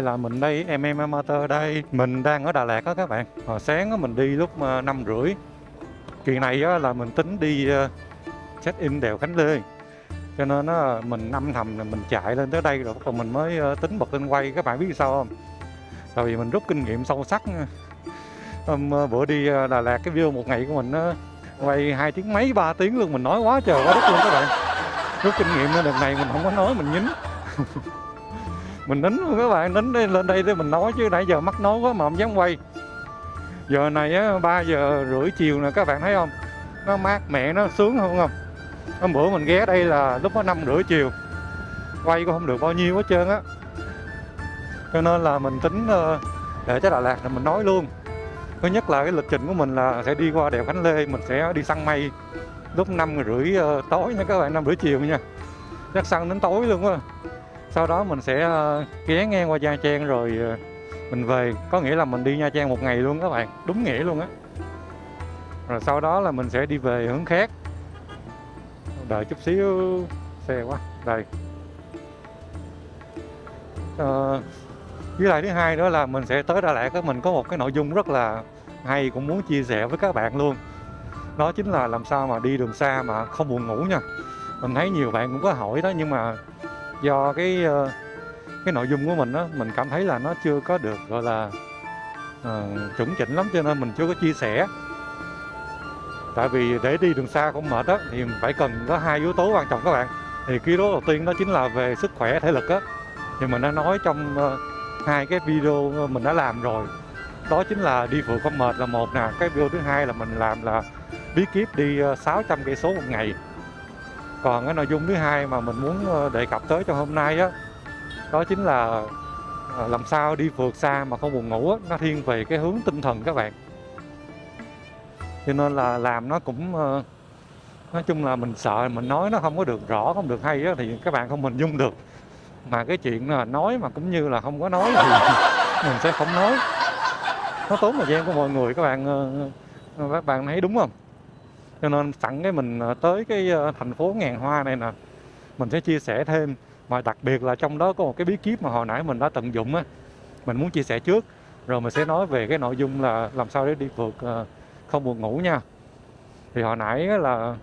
là mình đây, em amateur đây. Mình đang ở Đà Lạt đó các bạn. Hồi sáng á, mình đi lúc 5:30. Kỳ này á, là mình tính đi check-in đèo Khánh Lê. Cho nên á, mình âm thầm là mình chạy lên tới đây rồi bắt đầu mình mới tính bật lên quay. Các bạn biết sao không? Tại vì mình rút kinh nghiệm sâu sắc. Bữa đi Đà Lạt, cái video một ngày của mình á, quay 2 tiếng mấy 3 tiếng luôn, mình nói quá trời quá đất luôn các bạn. Rút kinh nghiệm nên đợt này mình không có nói, mình nhín. Mình nín luôn các bạn, nín lên đây để mình nói chứ nãy giờ mắc nói quá mà không dám quay. Giờ này á 3:30 chiều nè, các bạn thấy không? Nó mát mẻ, nó sướng không không? Hôm bữa mình ghé đây là lúc nó 5:30 chiều. Quay cũng không được bao nhiêu hết trơn á. Cho nên là mình tính để tới Đà Lạt là mình nói luôn. Thứ nhất là cái lịch trình của mình là sẽ đi qua đèo Khánh Lê, mình sẽ đi săn mây lúc 5:30 tối nha các bạn, 5:30 chiều nha. Chắc săn đến tối luôn á. Sau đó mình sẽ ghé ngang qua Nha Trang rồi mình về, có nghĩa là mình đi Nha Trang một ngày luôn các bạn, đúng nghĩa luôn á. Rồi sau đó là mình sẽ đi về hướng khác. Đợi chút xíu, xe quá, đây. Với lại thứ hai nữa là mình sẽ tới Đà Lạt, mình có một cái nội dung rất là hay cũng muốn chia sẻ với các bạn luôn. Đó chính là làm sao mà đi đường xa mà không buồn ngủ nha. Mình thấy nhiều bạn cũng có hỏi đó, nhưng mà do cái nội dung của mình á, mình cảm thấy là nó chưa có được gọi là chuẩn chỉnh lắm, cho nên mình chưa có chia sẻ. Tại vì để đi đường xa không mệt á thì phải cần có 2 yếu tố quan trọng các bạn. Thì cái yếu tố đầu tiên đó chính là về sức khỏe thể lực á, thì mình đã nói trong 2 cái video mình đã làm rồi. Đó chính là đi phượt không mệt là một nè, cái video thứ hai là mình làm là bí kíp đi 600 cây số một ngày. Còn cái nội dung thứ hai mà mình muốn đề cập tới trong hôm nay á, đó chính là làm sao đi phượt xa mà không buồn ngủ á, nó thiên về cái hướng tinh thần các bạn. Cho nên là làm nó cũng nói chung là mình sợ mình nói nó không có được rõ, không được hay á, thì các bạn không hình dung được. Mà cái chuyện là nói mà cũng như là không có nói thì mình sẽ không nói. Nó tốn thời gian của mọi người các bạn thấy đúng không? Cho nên sẵn cái mình tới cái thành phố ngàn hoa này nè, mình sẽ chia sẻ thêm. Mà đặc biệt là trong đó có một cái bí kíp mà hồi nãy mình đã tận dụng á, mình muốn chia sẻ trước. Rồi mình sẽ nói về cái nội dung là làm sao để đi phượt không buồn ngủ nha. Thì hồi nãy là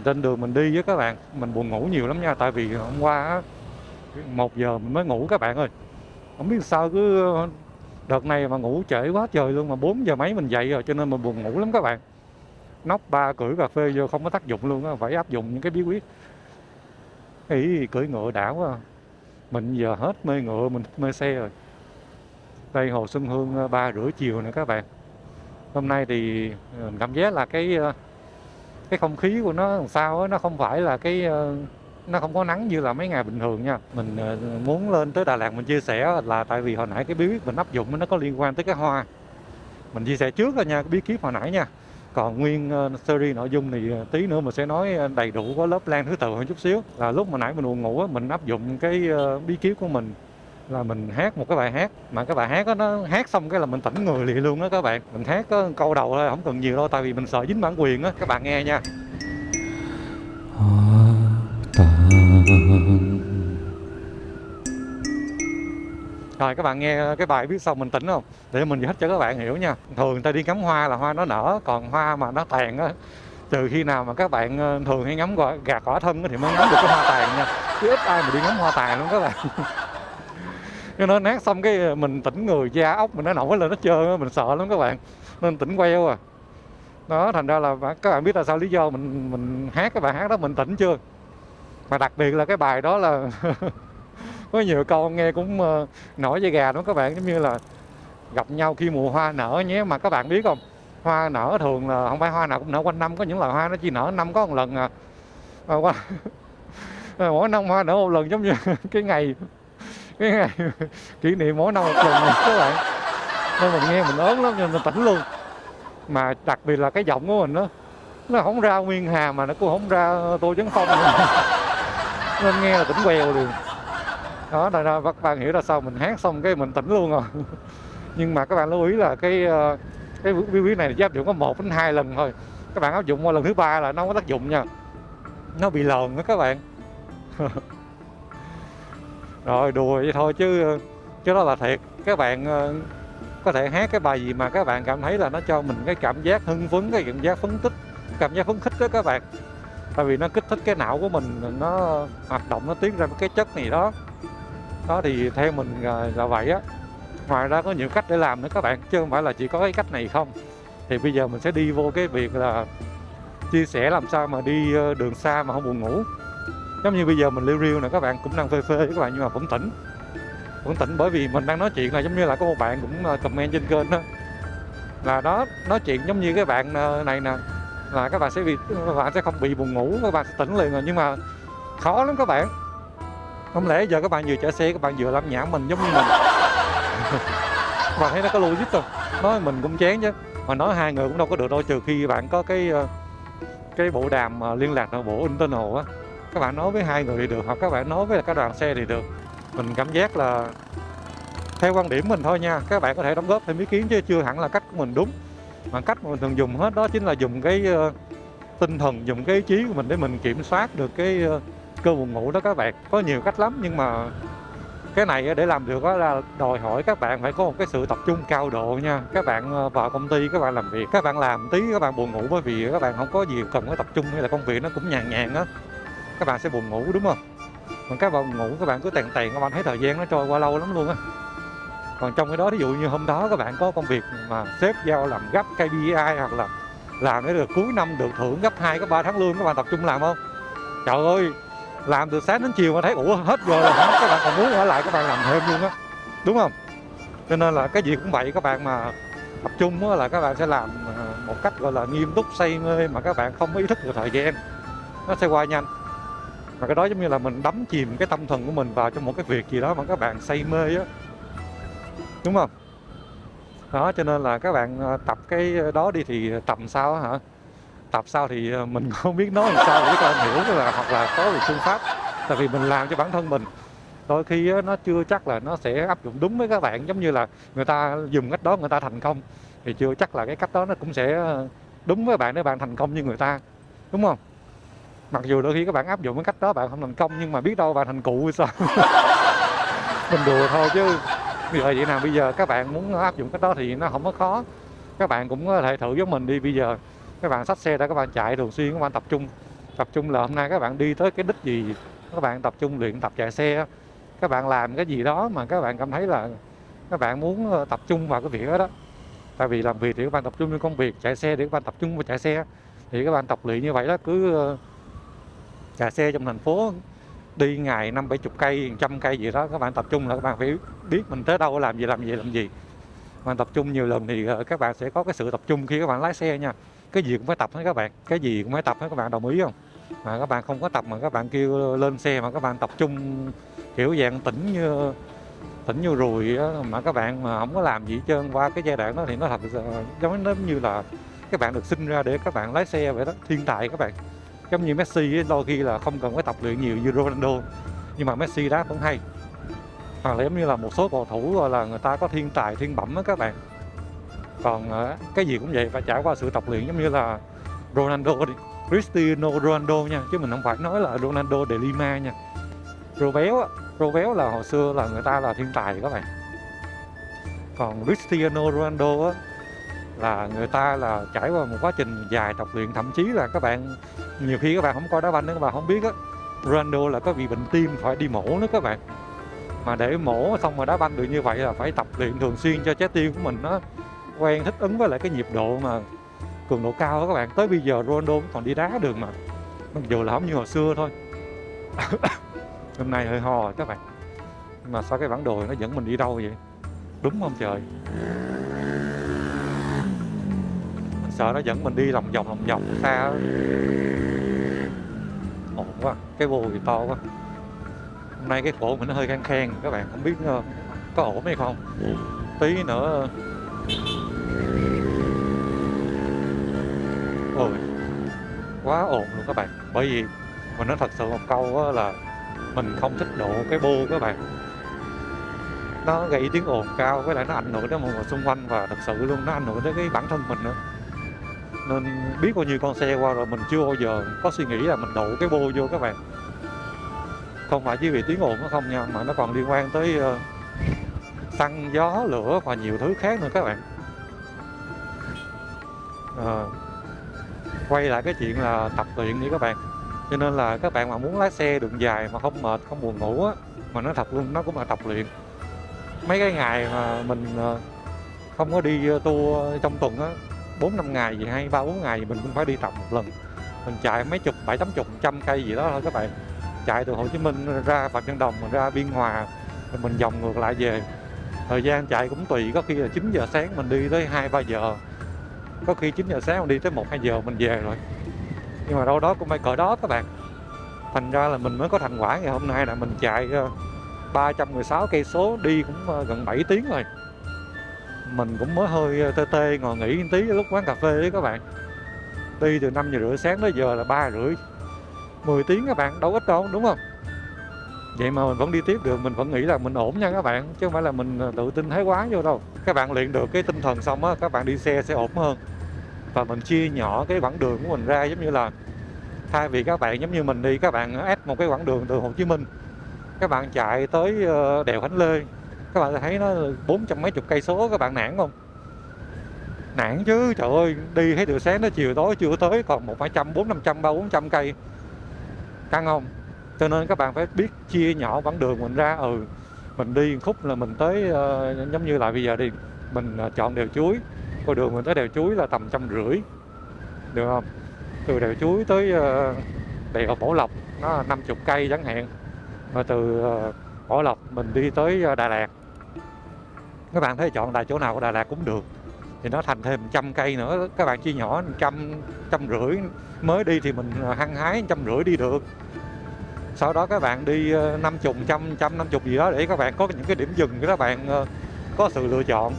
trên đường mình đi với các bạn, mình buồn ngủ nhiều lắm nha. Tại vì hôm qua á, 1 giờ mình mới ngủ các bạn ơi. Không biết sao cứ đợt này mà ngủ trễ quá trời luôn, mà 4 giờ mấy mình dậy rồi, cho nên mình buồn ngủ lắm các bạn. Nóc ba cưỡi cà phê vô không có tác dụng luôn á, phải áp dụng những cái bí quyết. Ý cưỡi ngựa đã quá. Mình giờ hết mê ngựa, mình thích mê xe rồi. Đây Hồ Xuân Hương 3:30 chiều nè các bạn. Hôm nay thì mình cảm giác là cái không khí của nó làm sao á, nó không phải là nó không có nắng như là mấy ngày bình thường nha. Mình muốn lên tới Đà Lạt mình chia sẻ là tại vì hồi nãy cái bí quyết mình áp dụng nó có liên quan tới cái hoa. Mình chia sẻ trước rồi nha, cái bí kíp hồi nãy nha. Còn nguyên series nội dung thì tí nữa mình sẽ nói đầy đủ, có lớp plan thứ tự hơn chút xíu. Là lúc mà nãy mình buồn ngủ á, mình áp dụng cái bí kíp của mình là mình hát một cái bài hát, mà cái bài hát đó nó hát xong cái là mình tỉnh người liền luôn đó các bạn. Mình hát có câu đầu thôi, không cần nhiều đâu, tại vì mình sợ dính bản quyền á. Các bạn nghe nha. Rồi các bạn nghe cái bài biết xong mình tỉnh không? Để mình giải thích cho các bạn hiểu nha. Thường người ta đi ngắm hoa là hoa nó nở, còn hoa mà nó tàn á, trừ khi nào mà các bạn thường hay ngắm gà cỏ thân thì mới ngắm được cái hoa tàn nha. Chứ ít ai mà đi ngắm hoa tàn luôn các bạn. Cho nên hát xong cái mình tỉnh người, da ốc mình nó nổi lên hết trơn á, mình sợ lắm các bạn. Nên tỉnh queo à. Đó, thành ra là các bạn biết là sao lý do mình hát cái bài hát đó mình tỉnh chưa? Mà đặc biệt là cái bài đó là có nhiều câu nghe cũng nổi da gà đó các bạn, giống như là gặp nhau khi mùa hoa nở nhé. Mà các bạn biết không, hoa nở thường là không phải hoa nào cũng nở quanh năm, có những loài hoa nó chỉ nở năm có một lần à. Mỗi năm hoa nở một lần, giống như cái ngày kỷ niệm mỗi năm một lần này các bạn. Nên mình nghe mình ớn lắm, nhưng mình tỉnh luôn. Mà đặc biệt là cái giọng của mình đó, nó không ra Nguyên Hà mà nó cũng không ra Tô Chấn Phong nữa. Nên nghe là tỉnh quèo liền. Đó, thành ra các bạn hiểu ra sao mình hát xong cái mình tỉnh luôn rồi. Nhưng mà các bạn lưu ý là cái bí quyết này chỉ áp dụng có 1 đến 2 lần thôi. Các bạn áp dụng qua lần thứ 3 là nó không có tác dụng nha. Nó bị lờn đó các bạn. Rồi đùa vậy thôi chứ Chứ đó là thiệt. Các bạn có thể hát cái bài gì mà các bạn cảm thấy là nó cho mình cái cảm giác hưng phấn, cái cảm giác phấn tích, cảm giác phấn khích đó các bạn. Tại vì nó kích thích cái não của mình, nó hoạt động, nó tiết ra cái chất này đó. Đó thì theo mình là vậy á. Ngoài ra có nhiều cách để làm nữa các bạn, chứ không phải là chỉ có cái cách này không. Thì bây giờ mình sẽ đi vô cái việc là chia sẻ làm sao mà đi đường xa mà không buồn ngủ. Giống như bây giờ mình liu riu nè các bạn, cũng đang phê phê với các bạn nhưng mà vẫn tỉnh. Vẫn tỉnh bởi vì mình đang nói chuyện là giống như là có một bạn cũng comment trên kênh đó. Là đó, nói chuyện giống như cái bạn này nè, là các bạn sẽ không bị buồn ngủ, các bạn sẽ tỉnh liền rồi, nhưng mà khó lắm các bạn. Không lẽ giờ các bạn vừa chạy xe các bạn vừa làm nhảm mình giống như mình. Các bạn thấy nó có logic không? Nói mình cũng chán chứ. Mà nói hai người cũng đâu có được đâu, trừ khi bạn có cái bộ đàm liên lạc nội bộ internal á. Các bạn nói với hai người thì được, hoặc các bạn nói với cái đoàn xe thì được. Mình cảm giác là theo quan điểm mình thôi nha, các bạn có thể đóng góp thêm ý kiến chứ chưa hẳn là cách của mình đúng. Mà cách mà mình thường dùng hết đó chính là dùng cái tinh thần, dùng cái ý chí của mình để mình kiểm soát được cái cơn buồn ngủ đó các bạn. Có nhiều cách lắm nhưng mà cái này để làm được đó là đòi hỏi các bạn phải có một cái sự tập trung cao độ nha. Các bạn vào công ty các bạn làm việc, các bạn làm tí các bạn buồn ngủ bởi vì các bạn không có gì cần phải tập trung, hay là công việc nó cũng nhàn nhàn á, các bạn sẽ buồn ngủ đúng không? Còn các bạn ngủ các bạn cứ tèn tèn, các bạn thấy thời gian nó trôi qua lâu lắm luôn á. Còn trong cái đó ví dụ như hôm đó các bạn có công việc mà sếp giao làm gấp KPI, hoặc là làm để được cuối năm được thưởng gấp 2 gấp 3 tháng lương, các bạn tập trung làm không? Trời ơi, làm từ sáng đến chiều mà thấy ủa hết giờ rồi hả? Các bạn còn muốn ở lại các bạn làm thêm luôn á, đúng không? Cho nên là cái gì cũng vậy, các bạn mà tập trung là các bạn sẽ làm một cách gọi là nghiêm túc, say mê, mà các bạn không có ý thức được thời gian, nó sẽ qua nhanh. Và cái đó giống như là mình đắm chìm cái tâm thần của mình vào trong một cái việc gì đó mà các bạn say mê á, đúng không? Đó, cho nên là các bạn tập cái đó đi thì tầm sau hả? Tập sau thì mình không biết nói làm sao để cho anh hiểu, là hoặc là có được phương pháp. Tại vì mình làm cho bản thân mình, đôi khi nó chưa chắc là nó sẽ áp dụng đúng với các bạn. Giống như là người ta dùng cách đó người ta thành công, thì chưa chắc là cái cách đó nó cũng sẽ đúng với bạn để bạn thành công như người ta, đúng không? Mặc dù đôi khi các bạn áp dụng cái cách đó bạn không thành công, nhưng mà biết đâu bạn thành cụ hay sao. Mình đùa thôi chứ. Vì vậy nào bây giờ các bạn muốn áp dụng cái đó thì nó không có khó. Các bạn cũng có thể thử giống mình đi. Bây giờ các bạn xách xe ra các bạn chạy thường xuyên, các bạn tập trung là hôm nay các bạn đi tới cái đích gì, các bạn tập trung luyện tập chạy xe. Các bạn làm cái gì đó mà các bạn cảm thấy là các bạn muốn tập trung vào cái việc đó đó. Tại vì làm việc thì các bạn tập trung vào công việc, chạy xe thì các bạn tập trung vào chạy xe. Thì các bạn tập luyện như vậy đó, cứ chạy xe trong thành phố đi ngày 50-70 cây, 100 cây gì đó, các bạn tập trung là các bạn phải biết mình tới đâu làm gì. Bạn tập trung nhiều lần thì các bạn sẽ có cái sự tập trung khi các bạn lái xe nha. Cái gì cũng phải tập hết các bạn, cái gì cũng phải tập hết, các bạn đồng ý không? Mà các bạn không có tập mà các bạn kêu lên xe mà các bạn tập trung kiểu dạng tỉnh như ruồi á, mà các bạn mà không có làm gì hết trơn qua cái giai đoạn đó thì nó thật giống như là các bạn được sinh ra để các bạn lái xe vậy đó, thiên tài các bạn. Giống như Messi ấy, đôi khi là không cần phải tập luyện nhiều như Ronaldo, nhưng mà Messi đá vẫn hay. Hoặc là giống như là một số cầu thủ gọi là người ta có thiên tài thiên bẩm á các bạn. Còn cái gì cũng vậy phải trải qua sự tập luyện, giống như là Ronaldo đi, Cristiano Ronaldo nha, chứ mình không phải nói là Ronaldo de Lima nha. Robéo là hồi xưa là người ta là thiên tài các bạn. Còn Cristiano Ronaldo á là người ta là trải qua một quá trình dài tập luyện, thậm chí là các bạn nhiều khi các bạn không coi đá banh nữa các bạn không biết á, Ronaldo là có bị bệnh tim phải đi mổ nữa các bạn. Mà để mổ xong mà đá banh được như vậy là phải tập luyện thường xuyên cho trái tim của mình nó quen thích ứng với lại cái nhịp độ mà cường độ cao đó các bạn. Tới bây giờ Ronaldo còn đi đá được mà, mặc dù là không như hồi xưa thôi. Hôm nay hơi ho rồi các bạn, mà sao cái bản đồ nó dẫn mình đi đâu vậy, đúng không trời? Mình sợ nó dẫn mình đi lòng vòng xa. Ổn quá, cái bô thì to quá. Hôm nay cái cổ mình nó hơi khang khen các bạn, không biết có ổn hay không. Tí nữa ôi quá ồn luôn các bạn. Bởi vì mình nói thật sự một câu là mình không thích độ cái bô các bạn, nó gây tiếng ồn cao, với lại nó ảnh hưởng đến mọi người xung quanh, và thật sự luôn nó ảnh hưởng đến cái bản thân mình nữa. Nên biết bao nhiêu con xe qua rồi mình chưa bao giờ có suy nghĩ là mình độ cái bô vô các bạn. Không phải chỉ vì tiếng ồn nó không nha, mà nó còn liên quan tới xăng, gió, lửa và nhiều thứ khác nữa các bạn. Quay lại cái chuyện là tập luyện đi các bạn. Cho nên là các bạn mà muốn lái xe đường dài mà không mệt, không buồn ngủ á, mà nói thật luôn, nó cũng là tập luyện. Mấy cái ngày mà mình không có đi tour trong tuần á, 4-5 ngày gì hay 3-4 ngày gì mình cũng phải đi tập một lần. Mình chạy mấy chục, 70, 100 cây gì đó thôi các bạn. Chạy từ Hồ Chí Minh ra Phạm Văn Đồng, mình ra Biên Hòa, rồi mình vòng ngược lại về. Thời gian chạy cũng tùy, có khi là 9 giờ sáng mình đi tới 2-3 giờ. Có khi 9 giờ sáng mình đi tới 1-2 giờ mình về rồi. Nhưng mà đâu đó cũng phải cỡ đó các bạn. Thành ra là mình mới có thành quả ngày hôm nay là mình chạy 316 cây số, đi cũng gần 7 tiếng rồi. Mình cũng mới hơi tê tê, ngồi nghỉ một tí lúc quán cà phê đấy các bạn. Đi từ 5 giờ rưỡi sáng tới giờ là 3 rưỡi, 10 tiếng các bạn, đâu ít đâu, đúng không? Vậy mà mình vẫn đi tiếp được, mình vẫn nghĩ là mình ổn nha các bạn, chứ không phải là mình tự tin thái quá vô đâu. Các bạn luyện được cái tinh thần xong á, các bạn đi xe sẽ ổn hơn. Và mình chia nhỏ cái quãng đường của mình ra, giống như là thay vì các bạn giống như mình đi, các bạn ép một cái quãng đường từ Hồ Chí Minh, các bạn chạy tới đèo Khánh Lê, các bạn thấy nó 400 mấy chục cây số, các bạn nản không? Nản chứ, trời ơi, đi thấy từ sáng tới chiều tối chưa tới, còn 100, 400, 500, 300, 400 cây, căng không? Cho nên các bạn phải biết chia nhỏ quãng đường mình ra. Mình đi khúc là mình tới giống như là bây giờ đi, mình chọn đèo Chuối, con đường mình tới đèo Chuối là tầm 150, được không? Từ đèo Chuối tới đèo Bảo Lộc nó là 50 cây chẳng hạn, và từ Bảo Lộc mình đi tới Đà Lạt. Các bạn thấy chọn chỗ nào của Đà Lạt cũng được, thì nó thành thêm 100 cây nữa. Các bạn chia nhỏ 100, 150, mới đi thì mình hăng hái 150 đi được. Sau đó các bạn đi 50, 100, 150 gì đó, để các bạn có những cái điểm dừng để các bạn có sự lựa chọn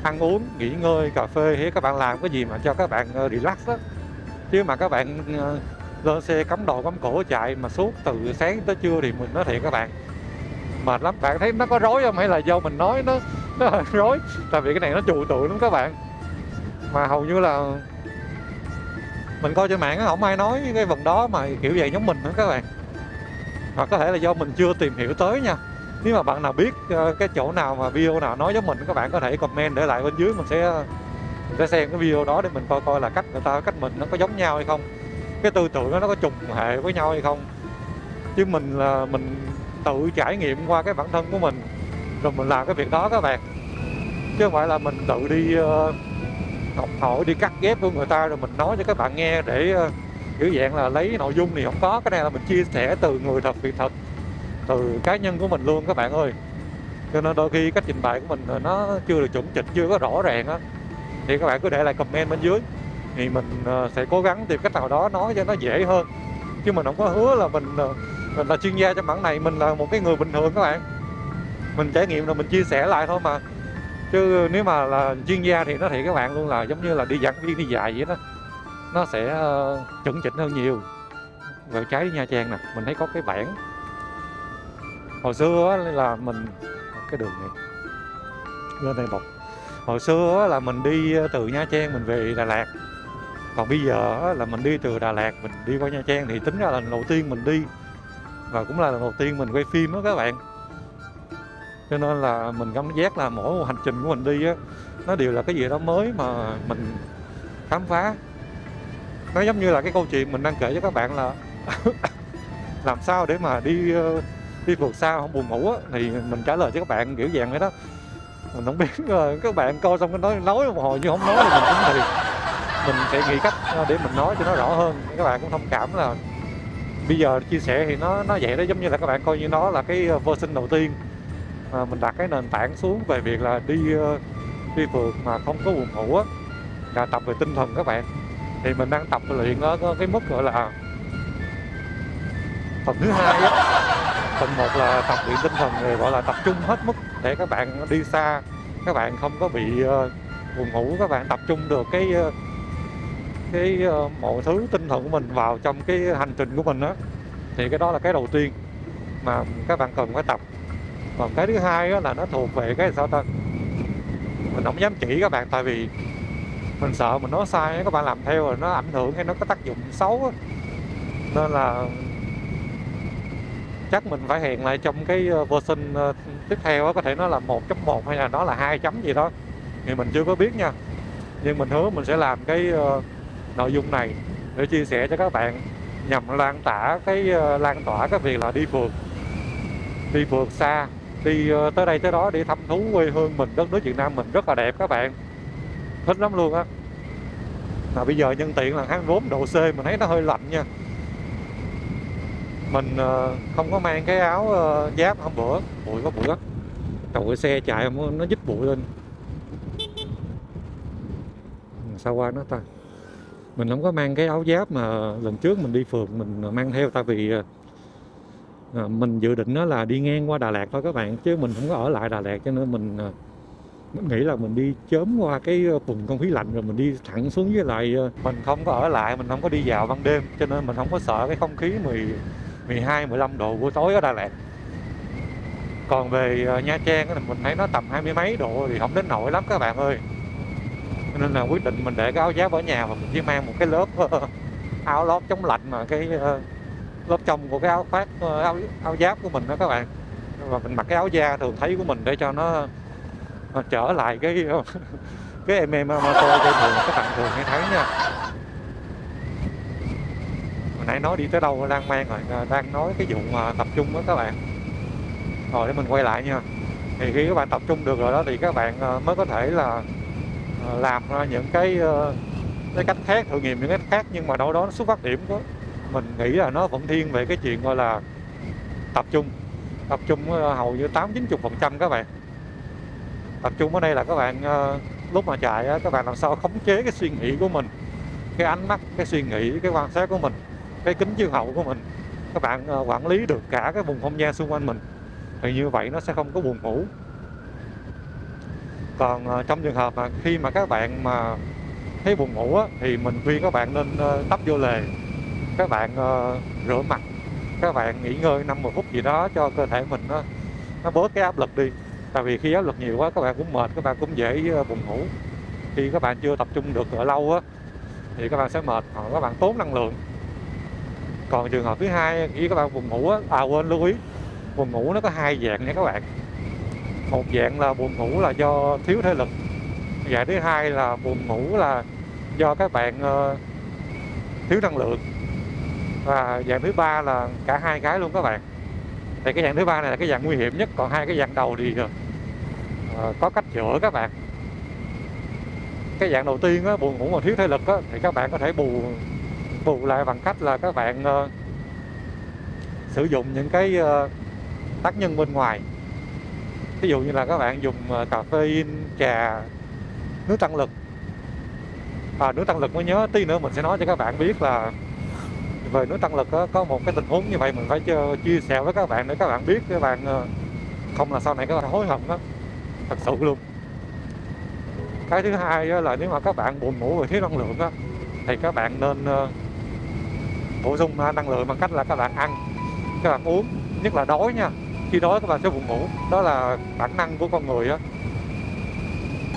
ăn uống, nghỉ ngơi, cà phê, hay các bạn làm cái gì mà cho các bạn relax đó. Chứ mà các bạn lên xe cắm đầu cắm cổ chạy mà suốt từ sáng tới trưa thì mình nói thiệt các bạn, mệt lắm. Bạn thấy nó có rối không, hay là do mình nói nó hơi rối? Tại vì cái này nó trừu tượng lắm các bạn, mà hầu như là mình coi trên mạng không ai nói cái phần đó mà kiểu vậy giống mình nữa các bạn. Hoặc có thể là do mình chưa tìm hiểu tới nha. Nếu mà bạn nào biết cái chỗ nào mà video nào nói giống mình, các bạn có thể comment để lại bên dưới, mình sẽ xem cái video đó để mình coi coi là cách người ta, cách mình nó có giống nhau hay không, cái tư tưởng nó có trùng hệ với nhau hay không. Chứ mình là mình tự trải nghiệm qua cái bản thân của mình rồi mình làm cái việc đó các bạn, chứ không phải là mình tự đi học hỏi, đi cắt ghép của người ta rồi mình nói cho các bạn nghe để kiểu dạng là lấy nội dung. Thì không có, cái này là mình chia sẻ từ người thật, việc thật, từ cá nhân của mình luôn các bạn ơi. Cho nên đôi khi cách trình bày của mình nó chưa được chuẩn chỉnh, chưa có rõ ràng á, thì các bạn cứ để lại comment bên dưới, thì mình sẽ cố gắng tìm cách nào đó nói cho nó dễ hơn. Chứ mình không có hứa là mình là chuyên gia trong mảng này, mình là một cái người bình thường các bạn. Mình trải nghiệm rồi mình chia sẻ lại thôi mà. Chứ nếu mà là chuyên gia thì nó thì các bạn luôn là giống như là đi giảng viên đi dạy vậy đó, nó sẽ chuẩn chỉnh hơn nhiều. Rồi trái đi Nha Trang nè, mình thấy có cái bảng hồi xưa là mình cái đường này lên đây bọc. Hồi xưa là mình đi từ Nha Trang mình về Đà Lạt, còn bây giờ là mình đi từ Đà Lạt mình đi qua Nha Trang. Thì tính ra là lần đầu tiên mình đi, và cũng là lần đầu tiên mình quay phim đó các bạn. Cho nên là mình cảm giác là mỗi một hành trình của mình đi á, nó đều là cái gì đó mới mà mình khám phá. Nó giống như là cái câu chuyện mình đang kể cho các bạn là làm sao để mà đi vượt xa không buồn ngủ á, thì mình trả lời cho các bạn kiểu dạng vậy đó. Mình không biết các bạn coi xong cái nói một hồi như không nói, thì mình cũng thì mình sẽ nghĩ cách để mình nói cho nó rõ hơn. Các bạn cũng thông cảm là bây giờ chia sẻ thì nó vậy đó, giống như là các bạn coi như nó là cái version đầu tiên mà mình đặt cái nền tảng xuống về việc là đi phượt mà không có buồn ngủ á, là tập về tinh thần các bạn. Thì mình đang tập luyện ở cái mức gọi là phần thứ hai á. Phần một là tập luyện tinh thần, rồi gọi là tập trung hết mức để các bạn đi xa, các bạn không có bị buồn ngủ, các bạn tập trung được cái mọi thứ tinh thần của mình vào trong cái hành trình của mình á. Thì cái đó là cái đầu tiên mà các bạn cần phải tập. Còn cái thứ hai á, là nó thuộc về cái sao ta, mình không dám chỉ các bạn, tại vì mình sợ mình nói sai các bạn làm theo rồi nó ảnh hưởng hay nó có tác dụng xấu á. Nên là chắc mình phải hẹn lại trong cái version tiếp theo á, có thể nó là 1.1 hay là nó là 2 chấm gì đó thì mình chưa có biết nha. Nhưng mình hứa mình sẽ làm cái nội dung này để chia sẻ cho các bạn, nhằm lan tỏa cái việc là đi phượt xa, đi tới đây tới đó để thăm thú quê hương mình, đất nước Việt Nam mình rất là đẹp các bạn, thích lắm luôn á. Mà bây giờ nhân tiện là 24 độ C mình thấy nó hơi lạnh nha. Mình không có mang cái áo giáp hôm bữa, bụi có bụi á. Trời ơi, xe chạy nó dít bụi lên. Sao qua nó ta? Mình không có mang cái áo giáp mà lần trước mình đi phượt mình mang theo, tại vì mình dự định đó là đi ngang qua Đà Lạt thôi các bạn, chứ mình không có ở lại Đà Lạt, cho nên mình nghĩ là mình đi chớm qua cái vùng không khí lạnh rồi mình đi thẳng xuống, với lại mình không có ở lại, mình không có đi dạo ban đêm, cho nên mình không có sợ cái không khí 12, 15 độ buổi tối ở Đà Lạt. Còn về Nha Trang thì mình thấy nó tầm 20 mấy độ thì không đến nổi lắm các bạn ơi. Cho nên là quyết định mình để cái áo giáp ở nhà và mình chỉ mang một cái lớp áo lót chống lạnh, mà cái lớp trong của cái áo khoác áo giáp của mình đó các bạn. Và mình mặc cái áo da thường thấy của mình để cho nó trở lại cái motor cho các bạn thường hay thấy nha. Hồi nãy nói đi tới đâu đang mang rồi, đang nói cái vụ mà tập trung đó các bạn. Rồi để mình quay lại nha. Thì khi các bạn tập trung được rồi đó thì các bạn mới có thể là làm ra những cái cách khác, thử nghiệm những cách khác, nhưng mà đâu đó nó xuất phát điểm của mình nghĩ là nó vẫn thiên về cái chuyện gọi là tập trung. Tập trung hầu như 80-90% các bạn. Tập trung ở đây là các bạn lúc mà chạy các bạn làm sao khống chế cái suy nghĩ của mình, cái ánh mắt, cái suy nghĩ, cái quan sát của mình, cái kính chiếu hậu của mình. Các bạn quản lý được cả cái vùng không gian xung quanh mình, thì như vậy nó sẽ không có buồn ngủ. Còn trong trường hợp mà khi mà các bạn mà thấy buồn ngủ á, thì mình khuyên các bạn nên tấp vô lề, các bạn rửa mặt, các bạn nghỉ ngơi 5-10 phút gì đó cho cơ thể mình nó bớt cái áp lực đi. Tại vì khi áp lực nhiều quá các bạn cũng mệt, các bạn cũng dễ buồn ngủ. Khi các bạn chưa tập trung được ở lâu á thì các bạn sẽ mệt, hoặc các bạn tốn năng lượng. Còn trường hợp thứ hai, khi các bạn buồn ngủ á, quên lưu ý, buồn ngủ nó có hai dạng nha các bạn. Một dạng là buồn ngủ là do thiếu thể lực, dạng thứ hai là buồn ngủ là do các bạn thiếu năng lượng, và dạng thứ ba là cả hai cái luôn các bạn. Thì cái dạng thứ ba này là cái dạng nguy hiểm nhất, còn hai cái dạng đầu thì có cách chữa các bạn. Cái dạng đầu tiên á, buồn ngủ mà thiếu thể lực á, thì các bạn có thể bù lại bằng cách là các bạn sử dụng những cái tác nhân bên ngoài. Ví dụ như là các bạn dùng caffeine, trà, nước tăng lực. Nước tăng lực mới nhớ, tí nữa mình sẽ nói cho các bạn biết là về nước tăng lực có một cái tình huống như vậy mình phải chia sẻ với các bạn để các bạn biết, các bạn không là sau này các bạn hối hận đó, thật sự luôn. Cái thứ hai là nếu mà các bạn buồn ngủ và thiếu năng lượng á, thì các bạn nên bổ sung năng lượng bằng cách là các bạn ăn, các bạn uống, nhất là đói nha. Khi đói các bạn sẽ buồn ngủ, đó là bản năng của con người á.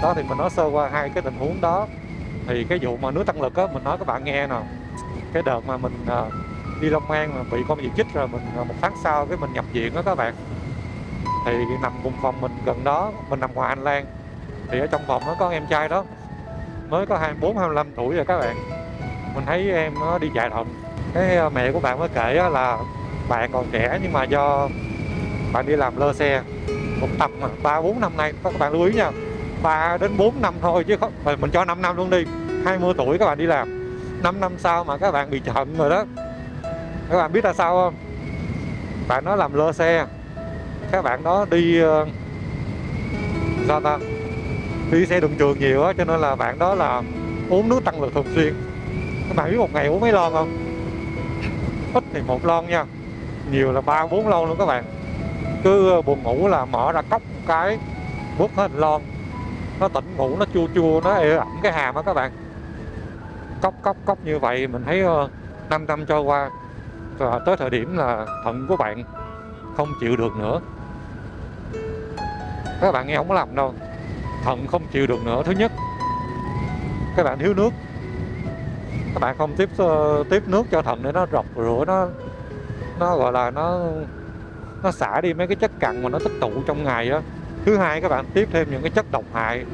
Đó thì mình nói sơ qua hai cái tình huống đó. Thì cái vụ mà nước tăng lực á, mình nói các bạn nghe nè. Cái đợt mà mình đi Long An mà bị con gì chích rồi, mình 1 tháng sau cái mình nhập viện đó các bạn. Thì nằm cùng phòng mình gần đó, mình nằm ngoài hành lang. Thì ở trong phòng nó có em trai đó, mới có 24, 25 tuổi rồi các bạn. Mình thấy em nó đi chạy thận. Cái mẹ của bạn mới kể là bạn còn trẻ nhưng mà do bạn đi làm lơ xe cũng tầm 3-4 năm nay, các bạn lưu ý nha, 3 đến 4 năm thôi chứ không, mình cho 5 năm luôn đi. 20 tuổi các bạn đi làm, 5 năm sau mà các bạn bị thận rồi đó. Các bạn biết là sao không? Bạn đó làm lơ xe, các bạn đó đi sao ta, đi xe đường trường nhiều á, cho nên là bạn đó là uống nước tăng lực thường xuyên. Các bạn biết một ngày uống mấy lon không? Ít thì 1 lon nha, nhiều là 3-4 lon luôn các bạn. Cứ buồn ngủ là mở ra cốc một cái, bút hết lon. Nó tỉnh ngủ, nó chua chua, nó ê ẩm cái hàm á các bạn. Cốc như vậy mình thấy 5 năm trôi qua, và tới thời điểm là thận của bạn không chịu được nữa. Các bạn nghe không có lầm đâu, thận không chịu được nữa. Thứ nhất, các bạn thiếu nước, các bạn không tiếp nước cho thận để nó rọc rửa, nó gọi là nó nó xả đi mấy cái chất cặn mà nó tích tụ trong ngày á. Thứ hai các bạn tiếp thêm những cái chất độc hại.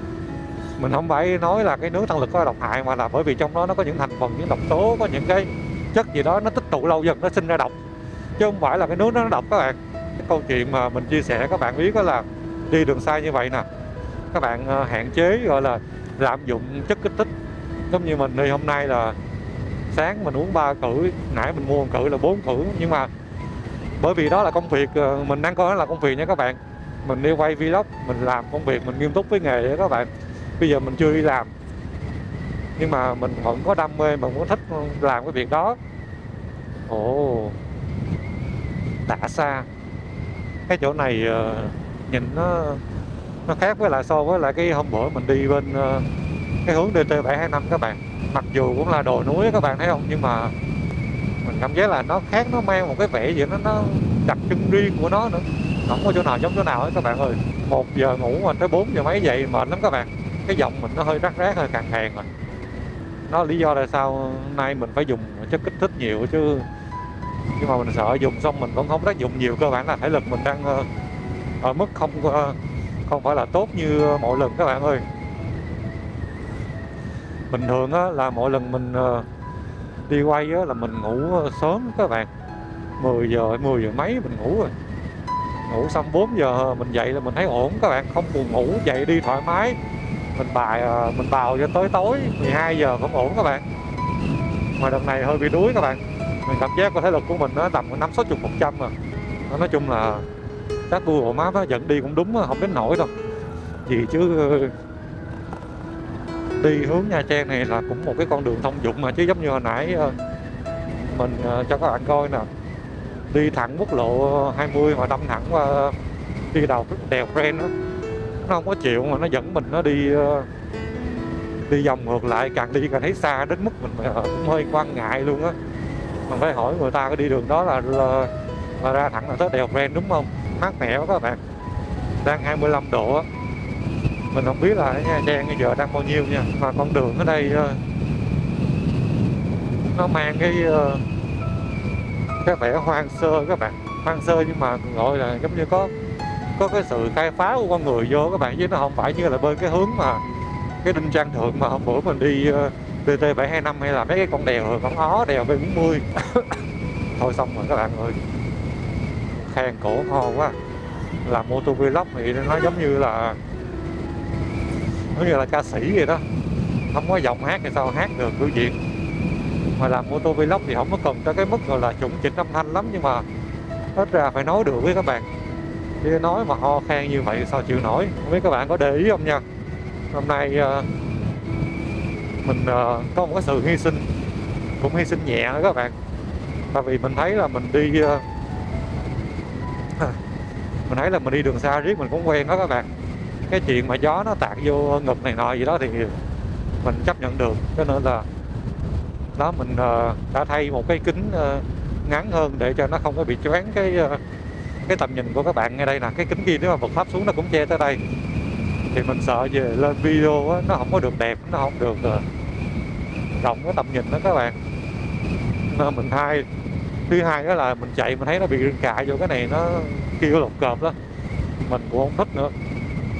Mình không phải nói là cái nước tăng lực có độc hại, mà là bởi vì trong đó nó có những thành phần, những độc tố, có những cái chất gì đó nó tích tụ lâu dần nó sinh ra độc, chứ không phải là cái nước đó nó độc các bạn. Cái câu chuyện mà mình chia sẻ các bạn biết đó là đi đường xa như vậy nè, các bạn hạn chế gọi là lạm dụng chất kích thích. Giống như mình đi hôm nay là sáng mình uống 3 cữ, nãy mình mua 1 cữ là 4 cữ, nhưng mà bởi vì đó là công việc, mình đang coi nó là công việc nha các bạn. Mình đi quay vlog, mình làm công việc, mình nghiêm túc với nghề đó các bạn. Bây giờ mình chưa đi làm nhưng mà mình vẫn có đam mê, mình vẫn thích làm cái việc đó. Ồ, đã xa. Cái chỗ này nhìn nó khác với lại so với lại cái hôm bữa mình đi bên cái hướng DT725 các bạn. Mặc dù cũng là đồi núi các bạn thấy không, nhưng mà mình cảm giác là nó khác, nó mang một cái vẻ gì nó đặc trưng riêng của nó nữa. Không có chỗ nào giống chỗ nào hết các bạn ơi. 1 giờ ngủ mà tới 4 giờ mấy dậy mệt lắm các bạn. Cái giọng mình nó hơi rát rát, hơi khàn khàn rồi. Đó là lý do tại sao hôm nay mình phải dùng chất kích thích nhiều chứ. Nhưng mà mình sợ dùng xong mình vẫn không tác dụng nhiều, cơ bản là thể lực mình đang ở mức không phải là tốt như mọi lần các bạn ơi. Bình thường á, là mỗi lần mình đi quay á, là mình ngủ sớm các bạn. 10 giờ mấy mình ngủ rồi. Ngủ xong 4 giờ mình dậy là mình thấy ổn các bạn, không buồn ngủ, dậy đi thoải mái. Mình bào cho tới tối 12 giờ vẫn ổn các bạn. Mà đợt này hơi bị đuối các bạn. Mình cảm giác có thể lực của mình nó tầm 50-60% rồi. Nói chung là các Google Maps á, dẫn đi cũng đúng, không đến nổi đâu. Gì chứ đi hướng Nha Trang này là cũng một cái con đường thông dụng mà, chứ giống như hồi nãy mình cho các bạn coi nè, đi thẳng quốc lộ 20 mà đâm thẳng qua đi đầu đèo Pren đó, nó không có chịu mà nó dẫn mình nó đi vòng ngược lại, càng đi càng thấy xa đến mức mình cũng hơi quan ngại luôn á. Mình phải hỏi người ta có đi đường đó là ra thẳng là tới đèo Pren đúng không? Mát mẻ quá các bạn, đang 25 độ á. Mình không biết là ở Nha Trang bây giờ đang bao nhiêu nha, mà con đường ở đây nó mang cái vẻ hoang sơ các bạn, hoang sơ nhưng mà gọi là giống như có cái sự khai phá của con người vô các bạn, chứ nó không phải như là bên cái hướng mà cái Đinh Trang Thượng mà hôm bữa mình đi DT725 hay là mấy cái con đèo con ó, đèo B40. Thôi xong rồi các bạn ơi, khen cổ ho quá. Làm motovlog thì nó giống như là ca sĩ vậy đó, không có giọng hát thì sao hát được biểu diễn. Mà làm motovlog thì không có cần tới cái mức gọi là chuẩn chỉnh âm thanh lắm, nhưng mà ít ra phải nói được với các bạn. Chứ nói mà ho khan như vậy sao chịu nổi. Không biết các bạn có để ý không nha. Hôm nay mình có một cái sự hy sinh, cũng hy sinh nhẹ đó các bạn. Tại vì mình thấy là mình thấy là mình đi đường xa riết mình cũng quen đó các bạn. Cái chuyện mà gió nó tạt vô ngực này nọ gì đó thì mình chấp nhận được. Cho nên là đó, mình đã thay một cái kính ngắn hơn để cho nó không có bị choáng cái tầm nhìn của các bạn. Ngay đây nè, cái kính kia nếu mà bật thấp xuống nó cũng che tới đây, thì mình sợ về lên video á, nó không có được đẹp, nó không được rộng cái tầm nhìn đó các bạn. Nên mình thay. Thứ hai đó là mình chạy mình thấy nó bị rừng cại vô cái này, nó kêu lột cộp đó, mình cũng không thích nữa,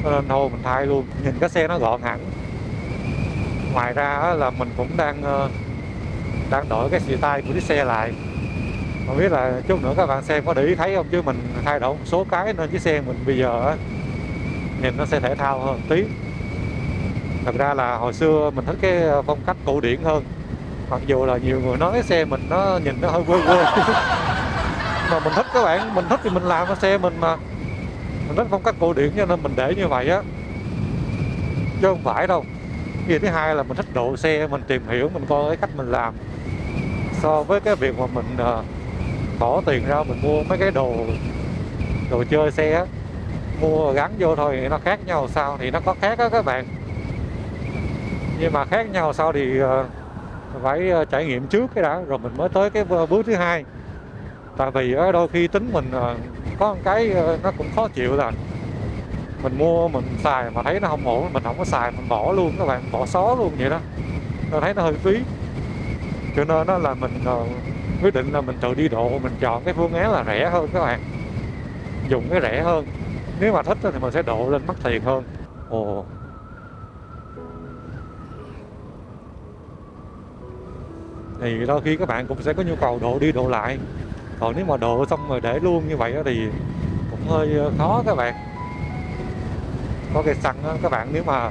cho nên thôi mình thay luôn. Nhìn cái xe nó gọn hẳn. Ngoài ra là mình cũng đang đổi cái xì tay của chiếc xe lại. Không biết là chút nữa các bạn xem có để ý thấy không, chứ mình thay đổi một số cái nên chiếc xe mình bây giờ nhìn nó sẽ thể thao hơn tí. Thật ra là hồi xưa mình thích cái phong cách cổ điển hơn, mặc dù là nhiều người nói cái xe mình nó nhìn nó hơi quê quê. Mà mình thích các bạn, mình thích thì mình làm cái xe mình mà. Mình thích phong cách cổ điển cho nên mình để như vậy á, chứ không phải đâu. Cái thứ hai là mình thích độ xe, mình tìm hiểu, mình coi cái cách mình làm, so với cái việc mà mình bỏ tiền ra mình mua mấy cái đồ chơi xe á, mua gắn vô thôi thì nó khác nhau sao, thì nó có khác á các bạn. Nhưng mà khác nhau sao thì phải trải nghiệm trước cái đã, rồi mình mới tới cái bước thứ hai. Tại vì đôi khi tính mình có một cái nó cũng khó chịu là mình mua mình xài mà thấy nó không ổn, mình không có xài mình bỏ luôn các bạn, bỏ xó luôn vậy đó. Tôi thấy nó hơi phí, cho nên đó là mình quyết định là mình tự đi độ, mình chọn cái phương án là rẻ hơn các bạn. dùng cái rẻ hơn. Nếu mà thích thì mình sẽ độ lên mắc tiền hơn. Ồ, thì đôi khi các bạn cũng sẽ có nhu cầu độ đi độ lại. Còn nếu mà độ xong rồi để luôn như vậy thì cũng hơi khó các bạn. Có cây xăng á, các bạn nếu mà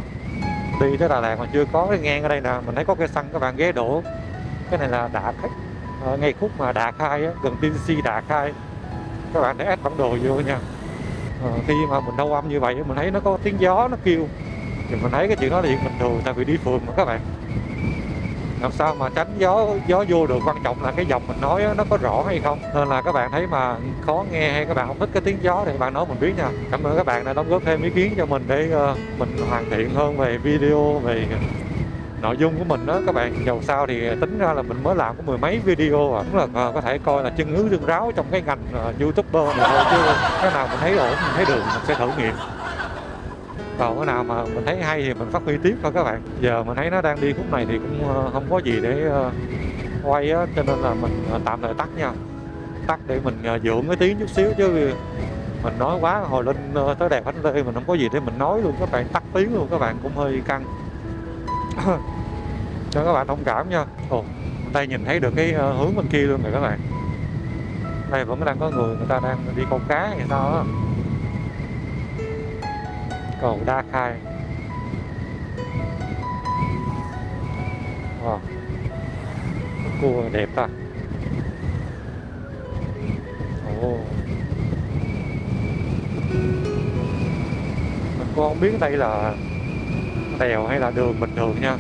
đi tới Đà Lạt mà chưa có cái ngang ở đây nè, mình thấy có cây xăng các bạn ghé đổ. Cái này là Đà Khách, ngay khúc mà Đà Khai á, gần TNC Đà Khai. Các bạn để ép bản đồ vô nha. Khi mà mình đâu âm như vậy mình thấy nó có tiếng gió nó kêu, thì mình thấy cái chuyện đó là chuyện bình thường, tại vì đi phường mà các bạn. Làm sao mà tránh gió vô được, quan trọng là cái dòng mình nói nó có rõ hay không. Nên là các bạn thấy mà khó nghe hay các bạn không thích cái tiếng gió thì các bạn nói mình biết nha. Cảm ơn các bạn đã đóng góp thêm ý kiến cho mình để mình hoàn thiện hơn về video, về nội dung của mình đó các bạn. Dầu sao thì tính ra là mình mới làm có 10 mấy video à. Đúng là có thể coi là chân ướt chân ráo trong cái ngành YouTuber này thôi, chứ cái nào mình thấy ổn, mình thấy được mình sẽ thử nghiệm. Còn cái nào mà mình thấy hay thì mình phát huy tiếp thôi các bạn. Giờ mình thấy nó đang đi khúc này thì cũng không có gì để quay á, cho nên là mình tạm thời tắt nha. Tắt để mình dưỡng cái tiếng chút xíu, chứ mình nói quá hồi lên tới đèo Khánh Lê mình không có gì để mình nói luôn các bạn, tắt tiếng luôn các bạn, cũng hơi căng. Cho các bạn thông cảm nha. Ồ, đây nhìn thấy được cái hướng bên kia luôn rồi các bạn. Đây vẫn đang có người ta đang đi câu cá hay sao á. Cầu Đa Khai. Wow, cua đẹp ta. Ồ, mình cũng không biết đây là đèo hay là đường bình thường nha.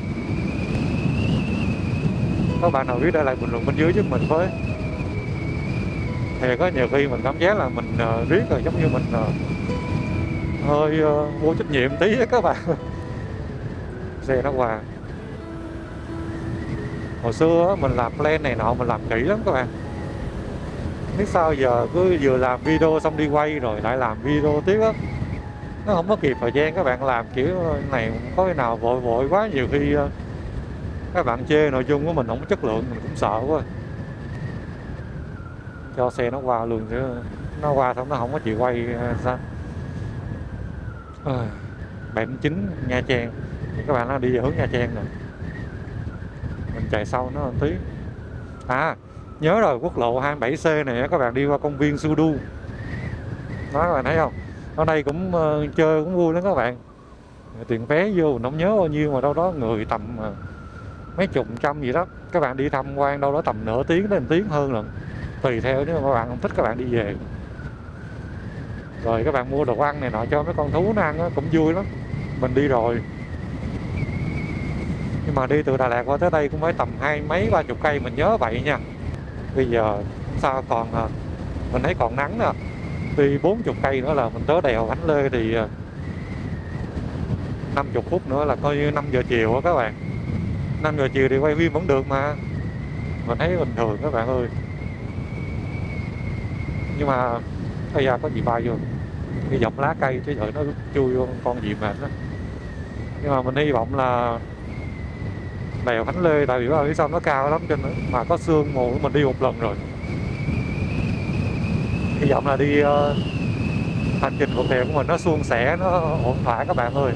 Các bạn nào biết đây là bình luận bên dưới giúp mình với. Thì có nhiều khi mình cảm giác là mình riết rồi giống như mình hơi vô trách nhiệm tí á các bạn. Xe nó qua. Hồi xưa mình làm plan này nọ mình làm kỹ lắm các bạn. Biết sao giờ cứ vừa làm video xong đi quay rồi lại làm video tiếp á, nó không có kịp thời gian các bạn. Làm kiểu này có cái nào vội vội quá, nhiều khi các bạn chê nội dung của mình không có chất lượng, mình cũng sợ quá. Cho xe nó qua luôn chứ, nó qua xong nó không có chịu quay sao. 79 Nha Trang thì các bạn nó đi về hướng Nha Trang rồi, mình chạy sau nó một tí. Nhớ rồi, quốc lộ 27C này các bạn đi qua công viên Sudu đó, các bạn thấy không? Ở đây cũng chơi cũng vui lắm các bạn. Tiền vé vô mình không nhớ bao nhiêu mà đâu đó người tầm mấy chục trăm gì đó. Các bạn đi tham quan đâu đó tầm nửa tiếng đến 1 tiếng hơn lận, tùy theo, nếu mà các bạn không thích các bạn đi về. Rồi các bạn mua đồ ăn này nọ cho mấy con thú nó ăn đó, cũng vui lắm. Mình đi rồi, nhưng mà đi từ Đà Lạt qua tới đây cũng phải tầm 20 mấy 30 cây, mình nhớ vậy nha. Bây giờ sao còn mình thấy còn nắng nè, đi 40 cây nữa là mình tới đèo Khánh Lê, thì 50 phút nữa là coi như 5 giờ chiều đó các bạn. 5 giờ chiều thì quay phim vẫn được mà, mình thấy bình thường các bạn ơi. Nhưng mà bây giờ có gì bay vô cái dọc lá cây chứ đợi nó chui vô con gì mệt đó. Nhưng mà mình hy vọng là đèo Khánh Lê, tại vì ở sau nó cao lắm cho nên mà có sương mù, mình đi một lần rồi. Hy vọng là đi hành trình cuộc đèo của mình nó suôn sẻ, nó ổn thỏa các bạn ơi.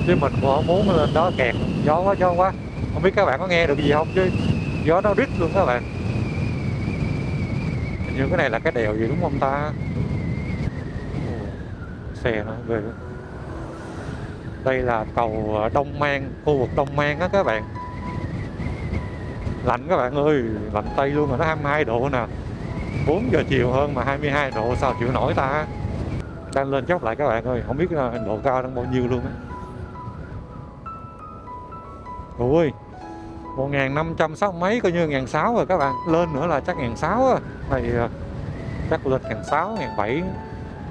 Chứ mình cũng không muốn lên đó kẹt, gió quá. Không biết các bạn có nghe được gì không chứ gió nó rít luôn các bạn. Hình như cái này là cái đèo gì đúng không ta? Xe nó về. Đây là cầu Đông Mang, khu vực Đông Mang á các bạn. Lạnh các bạn ơi, lạnh Tây luôn rồi, nó 22 độ nè. 4 giờ chiều hơn mà 22 độ, sao chịu nổi ta. Đang lên chốc lại các bạn ơi, không biết độ cao đang bao nhiêu luôn á. Ui, 1560 mấy, coi như 1600 rồi các bạn. Lên nữa là chắc 1600 á. Này chắc lên 1600, 1700,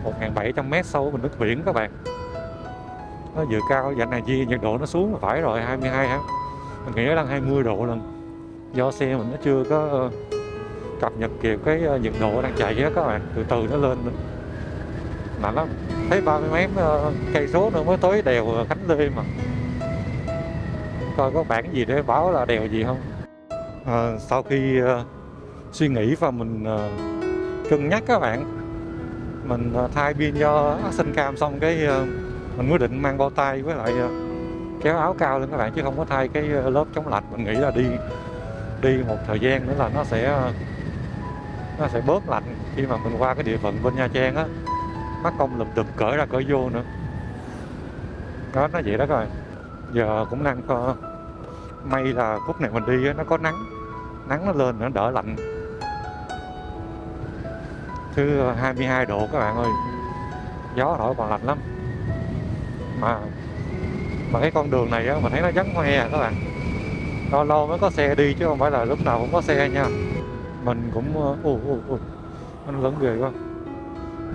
1700 mét sâu bên nước biển các bạn. Nó vừa cao, dạo này chi nhiệt độ nó xuống phải rồi, 22 hả? Mình nghĩ nó đang 20 độ lần. Do xe mình nó chưa có cập nhật kịp cái nhiệt độ đang chạy á các bạn, từ từ nó lên nữa. Mạnh lắm, thấy 30 mấy cây số nữa mới tới đèo Khánh Lê mà. Coi có bản gì để báo là đèo gì không. Sau khi suy nghĩ và mình cân nhắc các bạn, Mình thay pin do Action Cam xong cái mình quyết định mang bao tay với lại kéo áo cao lên các bạn, chứ không có thay cái lớp chống lạnh. Mình nghĩ là đi đi một thời gian nữa là nó sẽ bớt lạnh khi mà mình qua cái địa phận bên Nha Trang á, mắc công lùm tùm cởi ra cởi vô nữa. Đó, nó vậy đó các bạn. Giờ cũng đang may là khúc này mình đi á, nó có nắng nó lên nó đỡ lạnh. Thứ 22 độ các bạn ơi, gió thổi còn lạnh lắm. Mà cái con đường này á mình thấy nó vắng hoe à các bạn, lâu lâu mới có xe đi chứ không phải là lúc nào cũng có xe nha. Mình cũng nó lớn ghê quá.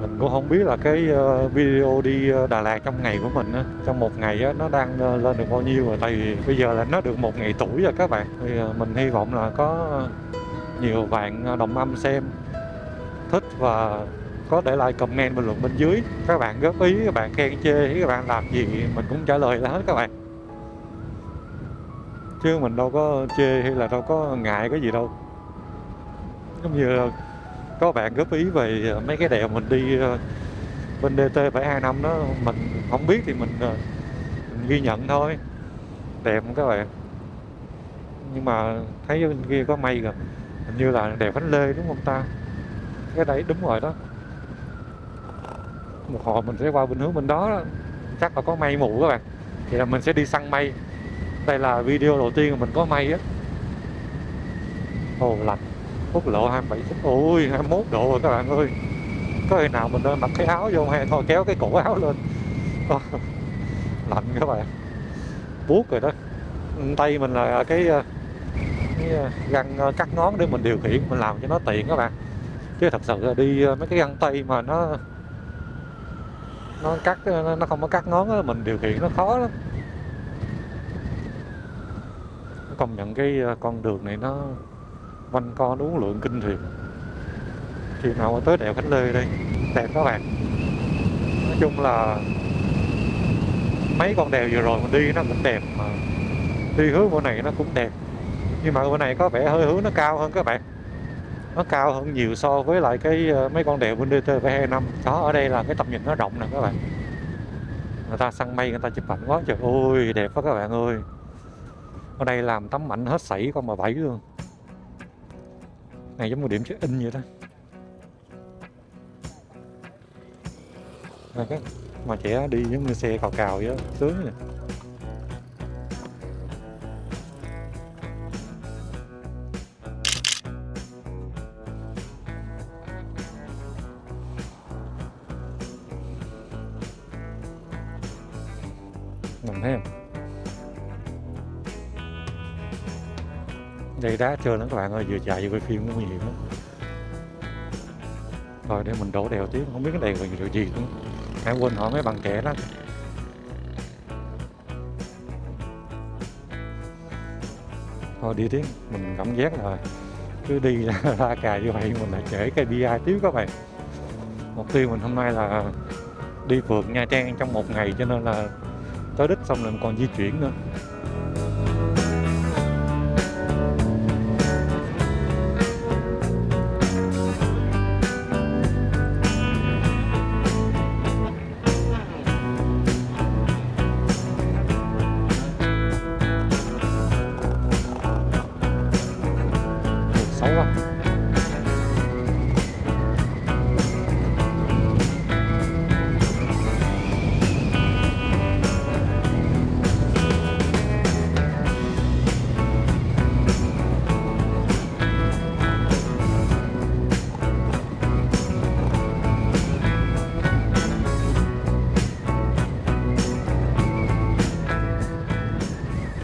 Mình cũng không biết là cái video đi Đà Lạt trong ngày của mình á, trong một ngày á, nó đang lên được bao nhiêu rồi. Tại vì bây giờ là nó được 1 ngày tuổi rồi các bạn. Thì mình hy vọng là có nhiều bạn đồng âm xem thích và có để lại comment bình luận bên dưới. Các bạn góp ý, các bạn khen chê, các bạn làm gì mình cũng trả lời là hết các bạn. Chứ mình đâu có chê hay là đâu có ngại cái gì đâu. Giống như có bạn góp ý về mấy cái đèo mình đi bên DT725 đó, mình không biết thì mình ghi nhận thôi. Đẹp không các bạn? Nhưng mà thấy bên kia có mây kìa, hình như là đèo Khánh Lê đúng không ta? Cái đấy đúng rồi đó. Một hồi mình sẽ qua bên hướng bên đó, đó. Chắc là có mây mù các bạn. Thì là mình sẽ đi săn mây. Đây là video đầu tiên mà mình có mây á. Ồ lạnh. Quốc lộ 27 phút. Ôi 21 độ rồi các bạn ơi. Có khi nào mình nên mặc cái áo vô hay thôi kéo cái cổ áo lên. Lạnh các bạn. Buốt rồi đó. Tay mình là cái găng cắt ngón để mình điều khiển, mình làm cho nó tiện các bạn. Chứ thật sự là đi mấy cái găng tay mà nó không có cắt ngón đó, mình điều khiển nó khó lắm. Công nhận cái con đường này nó quanh co uốn lượn kinh thiệt. Khi nào mà tới đèo Khánh Lê đây đẹp các bạn. Nói chung là mấy con đèo vừa rồi mình đi nó cũng đẹp, mà đi hướng bên này nó cũng đẹp, nhưng mà bên này có vẻ hơi hướng nó cao hơn các bạn. Nó cao hơn nhiều so với lại cái mấy con đèo bên DT725. Đó, ở đây là cái tầm nhìn nó rộng nè các bạn. Người ta săn mây, người ta chụp ảnh quá trời. Ôi đẹp quá các bạn ơi. Ở đây làm tấm ảnh hết sảy con bà bảy luôn. Này giống một điểm check in vậy đó. Mà trẻ đi giống như xe cào cào vậy đó, sướng vậy. Mình thấy không? Đây đá trơn lắm các bạn ơi, vừa chạy vừa quay phim cũng nguy hiểm lắm. Rồi để mình đổ đèo tiếp, không biết cái đèo là điều gì nữa. Hãy quên hỏi mấy bạn trẻ đó. Thôi đi tiếp, mình cảm giác là cứ đi ra cà như vậy mình lại trễ KPI tiếp các bạn. Mục tiêu mình hôm nay là đi phượt Nha Trang trong một ngày, cho nên là tới đích xong rồi còn di chuyển nữa. Xấu quá.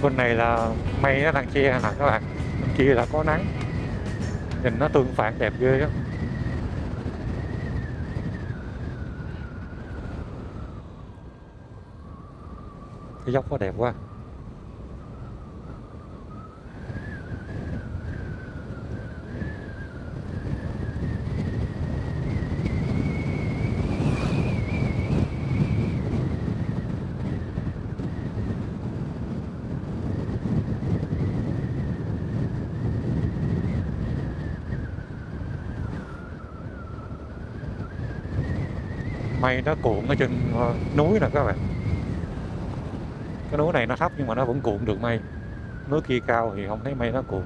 Bên này là mây nó đang che nè các bạn, bên kia là có nắng, nhìn nó tương phản đẹp ghê á. Cái dốc nó đẹp quá. Mây nó cuộn ở trên núi nè các bạn. Cái núi này nó thấp nhưng mà nó vẫn cuộn được mây. Núi kia cao thì không thấy mây nó cuộn.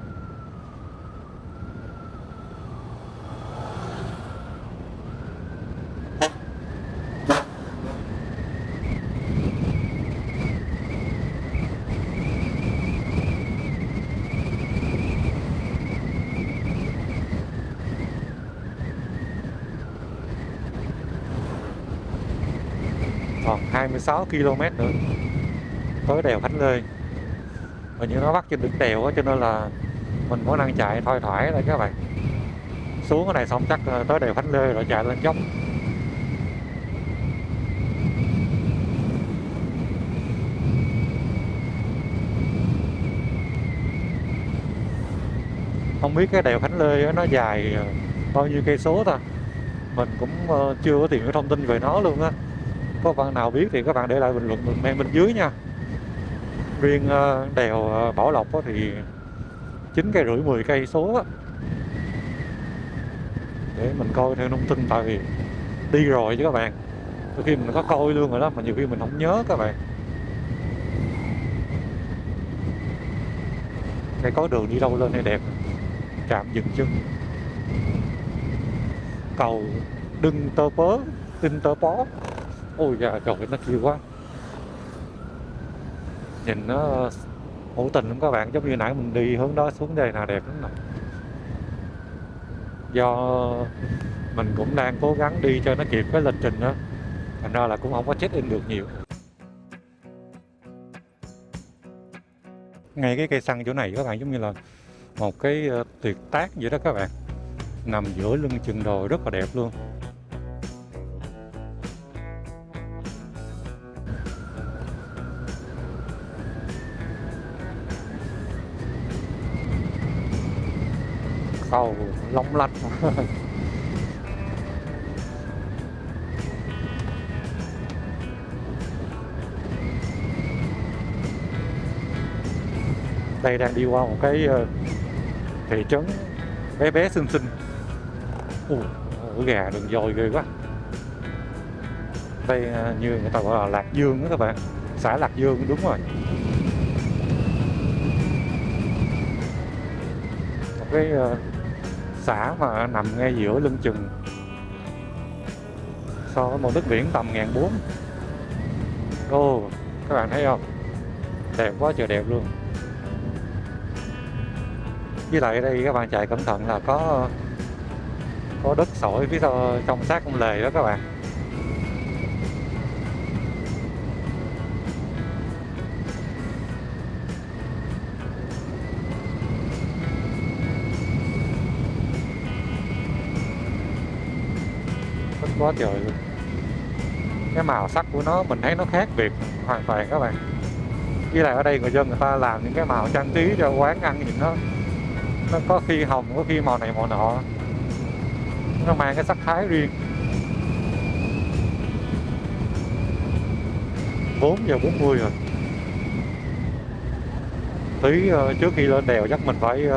Còn 26 km nữa tới đèo Khánh Lê. Hình như nó bắt trên đỉnh đèo á, cho nên là mình có năng chạy thoải thoải thôi các bạn. Xuống cái này xong chắc tới đèo Khánh Lê rồi chạy lên dốc. Không biết cái đèo Khánh Lê nó dài bao nhiêu cây số ta. Mình cũng chưa có tìm cái thông tin về nó luôn á. Có bạn nào biết thì các bạn để lại bình luận comment bên dưới nha. Riêng đèo Bảo Lộc thì 9,5 cây 10 cây số á. Để mình coi theo thông tin, tại vì đi rồi chứ các bạn. Đôi khi mình có coi luôn rồi đó mà nhiều khi mình không nhớ các bạn. Đây có đường đi đâu lên đây đẹp. Trạm dừng chân. Cầu Đưng Tơ Pớ, Đinh Tơ Pó. Ôi da trời, nó chiều quá. Nhìn nó hữu tình lắm các bạn, giống như nãy mình đi hướng đó xuống đây là đẹp lắm nè. Do mình cũng đang cố gắng đi cho nó kịp cái lịch trình đó, thành ra là cũng không có check in được nhiều. Ngay cái cây xăng chỗ này các bạn giống như là một cái tuyệt tác vậy đó các bạn, nằm giữa lưng chừng đồi rất là đẹp luôn. Cầu long lanh. Đây đang đi qua một cái thị trấn bé bé xinh xinh. Ủa gà đường dồi ghê quá. Đây như người ta gọi là Lạc Dương đó các bạn, xã Lạc Dương đúng rồi. Một cái xã mà nằm ngay giữa lưng chừng, so với mực nước biển tầm 1.400. Ồ, các bạn thấy không? Đẹp quá trời đẹp luôn. Với lại ở đây các bạn chạy cẩn thận là có đất sỏi phía sau trong sát con lề đó các bạn. Thích quá trời luôn. Cái màu sắc của nó mình thấy nó khác biệt hoàn toàn các bạn. Với lại ở đây người dân người ta làm những cái màu trang trí cho quán ăn nhìn nó có khi hồng, có khi màu này màu nọ, nó mang cái sắc thái riêng. 4:40 rồi. Tí trước khi lên đèo chắc mình phải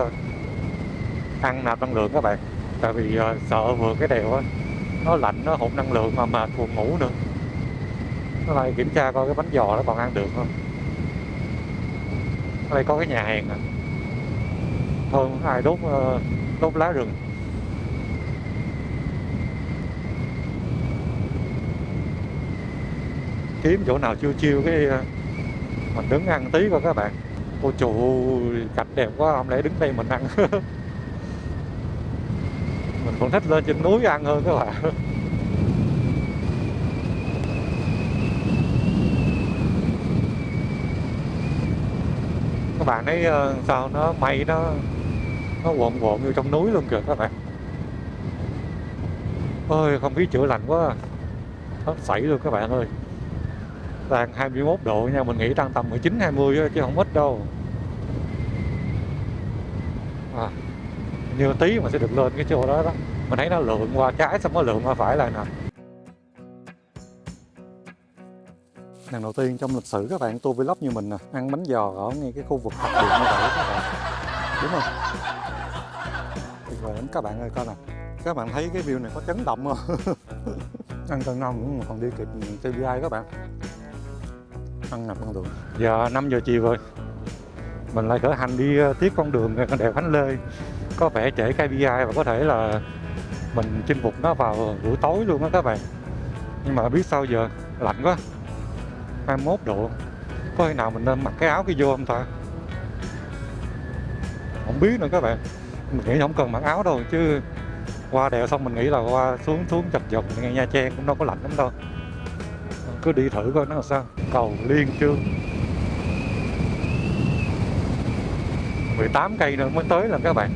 ăn nạp năng lượng các bạn, tại vì sợ vượt cái đèo á nó lạnh, nó hụt năng lượng mà mệt buồn ngủ nữa. Nó lại kiểm tra coi cái bánh giò nó còn ăn được không. Ở đây có cái nhà hàng nè, thơm ai đốt lá rừng. Kiếm chỗ nào chiêu chiêu cái mình đứng ăn tí coi các bạn. Ôi trời ơi, cảnh đẹp quá, không lẽ đứng đây mình ăn. Mình còn thích lên trên núi ăn hơn các bạn. Các bạn thấy sao nó mây nó quộn quộn vô trong núi luôn kìa các bạn. Ôi không khí chữa lạnh quá, hết sảy luôn các bạn ơi. Đang 21 độ nha, mình nghĩ đang tầm 19-20 chứ không ít đâu. Như tí mà sẽ được lên cái chỗ đó đó. Mình thấy nó lượn qua trái xong nó lượn qua phải lại nè. Lần đầu tiên trong lịch sử các bạn tour vlog như mình nè, ăn bánh giò ở ngay cái khu vực mặt đường như vậy các bạn. Đúng không? Tuyệt vời lắm các bạn ơi, coi nè. Các bạn thấy cái view này có chấn động không? Ăn cơm ngon cũng còn đi kịp TBI các bạn. Ăn nằm con đường. Giờ 5 giờ chiều rồi. Mình lại khởi hành đi tiếp con đường đèo Khánh Lê. Có vẻ trễ KPI và có thể là mình chinh phục nó vào buổi tối luôn á các bạn. Nhưng mà biết sao giờ, lạnh quá, 21 độ. Có khi nào mình nên mặc cái áo kia vô không ta? Không biết nữa các bạn. Mình nghĩ không cần mặc áo đâu, chứ qua đèo xong mình nghĩ là qua xuống chập chập ngay Nha Trang cũng đâu có lạnh lắm đâu. Cứ đi thử coi nó làm sao. Cầu Liên Chương 18 cây nữa mới tới lần các bạn.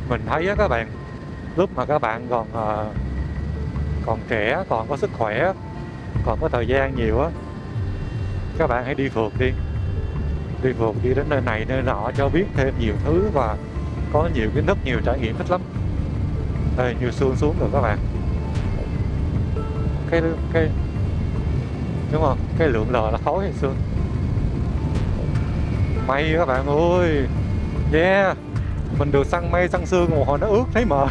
Mình thấy á các bạn, lúc mà các bạn còn trẻ, còn có sức khỏe, còn có thời gian nhiều á, các bạn hãy đi phượt đi. Đi phượt đi đến nơi này nơi nọ cho biết thêm nhiều thứ và có nhiều kiến thức, nhiều trải nghiệm thích lắm. Đây, như xuông xuống rồi các bạn. Cái đúng không? Cái lượng lờ là khói hay sương. May các bạn ơi. Yeah. Mình được săn mây săn sương một hồi nó ướt thấy mờ.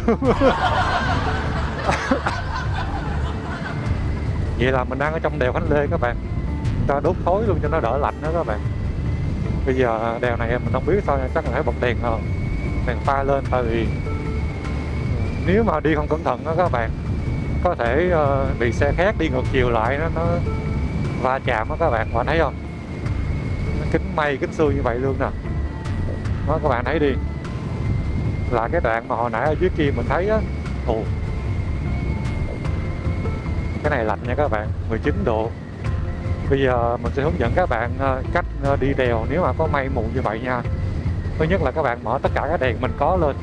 Vậy là mình đang ở trong đèo Khánh Lê các bạn. Người ta đốt khói luôn cho nó đỡ lạnh đó các bạn. Bây giờ đèo này mình không biết sao, chắc là phải bật đèn pha lên, tại vì nếu mà đi không cẩn thận đó các bạn, có thể bị xe khác đi ngược chiều lại nó va chạm đó các bạn. Bạn thấy không? Kính mây kính xương như vậy luôn nè. Đó các bạn thấy đi. Là cái đoạn mà hồi nãy ở dưới kia mình thấy á. Ồ, cái này lạnh nha các bạn, 19 độ. Bây giờ mình sẽ hướng dẫn các bạn cách đi đèo nếu mà có mây mù như vậy nha. Thứ nhất là các bạn mở tất cả các đèn mình có lên.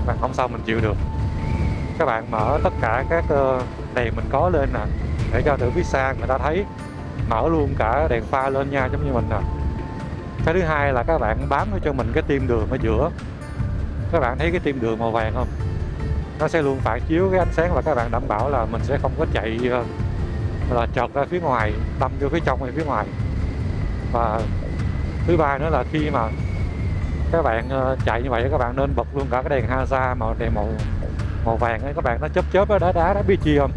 Bạn không sao mình chịu được. Các bạn mở tất cả các đèn mình có lên nè, để cho từ phía xa người ta thấy. Mở luôn cả đèn pha lên nha, giống như mình nè. Cái thứ hai là các bạn bám cho mình cái tim đường ở giữa. Các bạn thấy cái tim đường màu vàng không? Nó sẽ luôn phản chiếu cái ánh sáng và các bạn đảm bảo là mình sẽ không có chạy là chợt ra phía ngoài, đâm vô phía trong hay phía ngoài. Và thứ ba nữa là khi mà các bạn chạy như vậy, các bạn nên bật luôn cả cái đèn Hazard đèn màu vàng ấy các bạn, nó chớp đá biết chi không?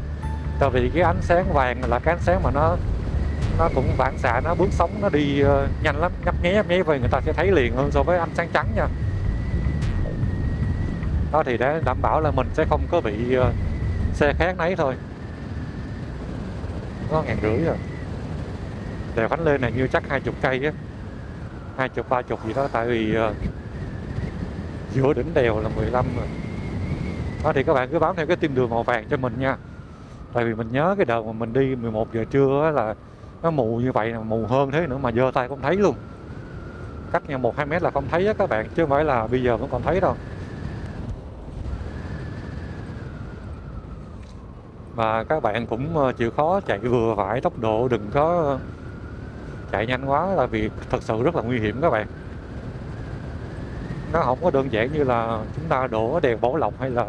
Tại vì cái ánh sáng vàng là cái ánh sáng mà nó cũng phản xạ, nó bước sóng, nó đi nhanh lắm, nhấp nháy về người ta sẽ thấy liền hơn so với ánh sáng trắng nha. Đó thì để đảm bảo là mình sẽ không có bị xe khác nấy thôi. Có 1.500 rồi. Đèo Khánh Lê này như chắc 20 cây á, 20-30 gì đó, tại vì giữa đỉnh đèo là 15 rồi. Đó thì các bạn cứ bám theo cái tim đường màu vàng cho mình nha. Tại vì mình nhớ cái đợt mà mình đi 11 giờ trưa á, là nó mù như vậy, mù hơn thế nữa mà giơ tay không thấy luôn. Cách nhau 1-2 mét là không thấy á các bạn, chứ không phải là bây giờ vẫn còn thấy đâu. Và các bạn cũng chịu khó chạy vừa phải tốc độ, đừng có chạy nhanh quá, là vì thật sự rất là nguy hiểm các bạn. Nó không có đơn giản như là chúng ta đổ đèo Bảo Lộc hay là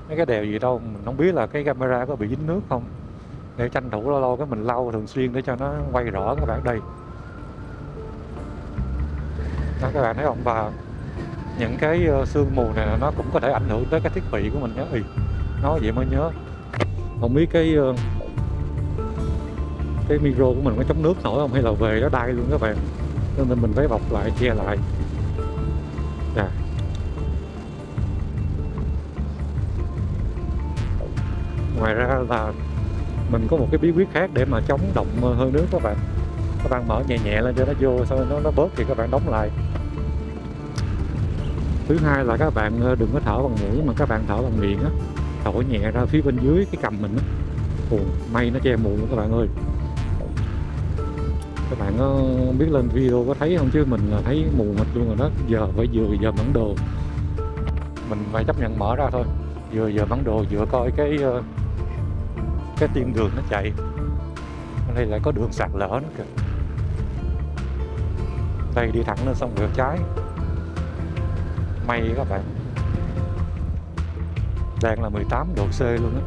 mấy cái đèo gì đâu. Mình không biết là cái camera có bị dính nước không, để tranh thủ lâu lâu cái mình lau thường xuyên để cho nó quay rõ các bạn. Đây đó, các bạn thấy không? Và những cái sương mù này nó cũng có thể ảnh hưởng tới cái thiết bị của mình nhé. Nói vậy mới nhớ, không biết cái micro của mình có chống nước nổi không, hay là về nó đai luôn các bạn, nên mình phải bọc lại, che lại. Ngoài ra là mình có một cái bí quyết khác để mà chống động hơi nước các bạn. Các bạn mở nhẹ nhẹ lên cho nó vô, sau nó bớt thì các bạn đóng lại. Thứ hai là các bạn đừng có thở bằng mũi mà các bạn thở bằng miệng á, thổi nhẹ ra phía bên dưới cái cằm mình á. May nó che mù các bạn ơi. Các bạn không biết lên video có thấy không, chứ mình là thấy mù mịt luôn rồi đó. Giờ phải vừa giờ bản đồ, mình phải chấp nhận mở ra thôi. Vừa giờ bản đồ vừa coi cái tiên đường nó chạy. Ở đây lại có đường sạt lở nữa kìa. Đây đi thẳng lên xong ngược trái. May các bạn. Đang là 18 độ C luôn á.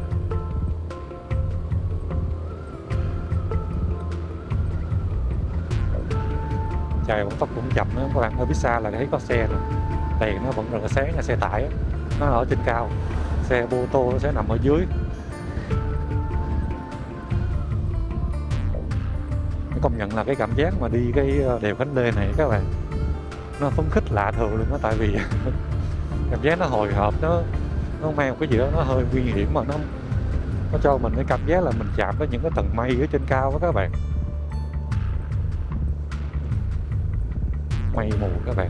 Trời cũng tốc cũng chậm nữa các bạn. Ở phía xa là thấy có xe rồi. Đèn nó vẫn rất là sáng, là xe tải á. Nó ở trên cao. xe mô tô nó sẽ nằm ở dưới. Công nhận là cái cảm giác mà đi cái đèo Khánh Lê này các bạn, nó phấn khích lạ thường luôn á, tại vì cảm giác nó hồi hộp, nó mang một cái gì đó nó hơi nguy hiểm, mà nó cho mình cái cảm giác là mình chạm tới những cái tầng mây ở trên cao đó các bạn. Mây mù các bạn,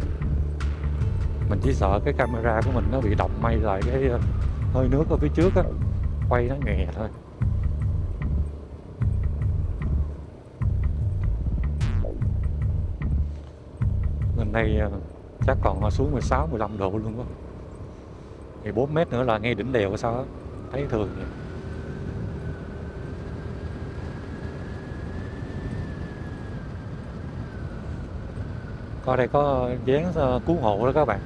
mình chỉ sợ cái camera của mình nó bị động mây lại cái hơi nước ở phía trước á, quay nó nhẹ thôi. Bên đây chắc còn xuống 16, 15 độ luôn á. Thì 4 mét nữa là ngay đỉnh đèo sao á, thấy thường vậy. Coi đây có dán cứu hộ đó các bạn.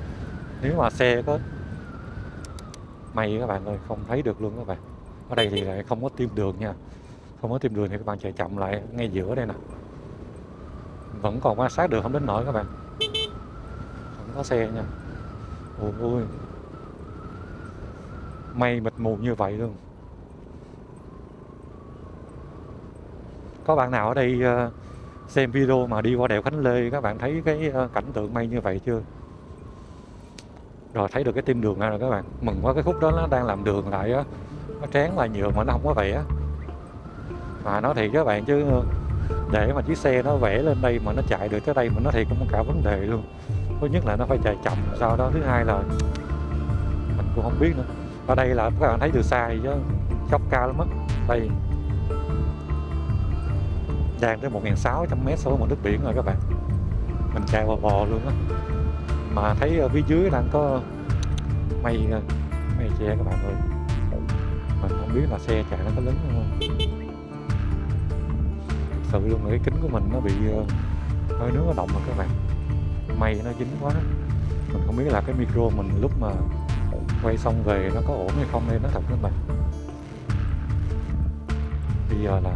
Nếu mà xe có mây các bạn ơi, không thấy được luôn các bạn. Ở đây thì lại không có tim đường nha. Không có tim đường thì các bạn chạy chậm lại ngay giữa đây nè. Vẫn còn quan sát được, không đến nỗi các bạn. Không có xe nha. Ôi ôi, mây mịt mù như vậy luôn. Có bạn nào ở đây xem video mà đi qua đèo Khánh Lê, các bạn thấy cái cảnh tượng mây như vậy chưa? Rồi thấy được cái tim đường ra rồi các bạn. Mừng quá, cái khúc đó nó đang làm đường lại á, nó tráng lại nhựa mà nó không có vẽ. Mà nói thiệt các bạn chứ để mà chiếc xe nó vẽ lên đây mà nó chạy được tới đây mà nó thiệt cũng cả vấn đề luôn. Thứ nhất là nó phải chạy chậm, sau đó thứ hai là mình cũng không biết nữa. Ở đây là các bạn thấy từ xa chứ dốc cao lắm á. Đây đang tới 1.600 m so với mực nước biển rồi các bạn. Mình chạy bò bò luôn á. Mà thấy ở phía dưới đang có mây che các bạn ơi. Mình không biết là xe chạy nó có lớn không. Thực sự luôn là cái kính của mình nó bị hơi nước nó động rồi các bạn. Mây nó dính quá. Mình không biết là cái micro mình lúc mà quay xong về nó có ổn hay không đây, nó thật các bạn. Bây giờ là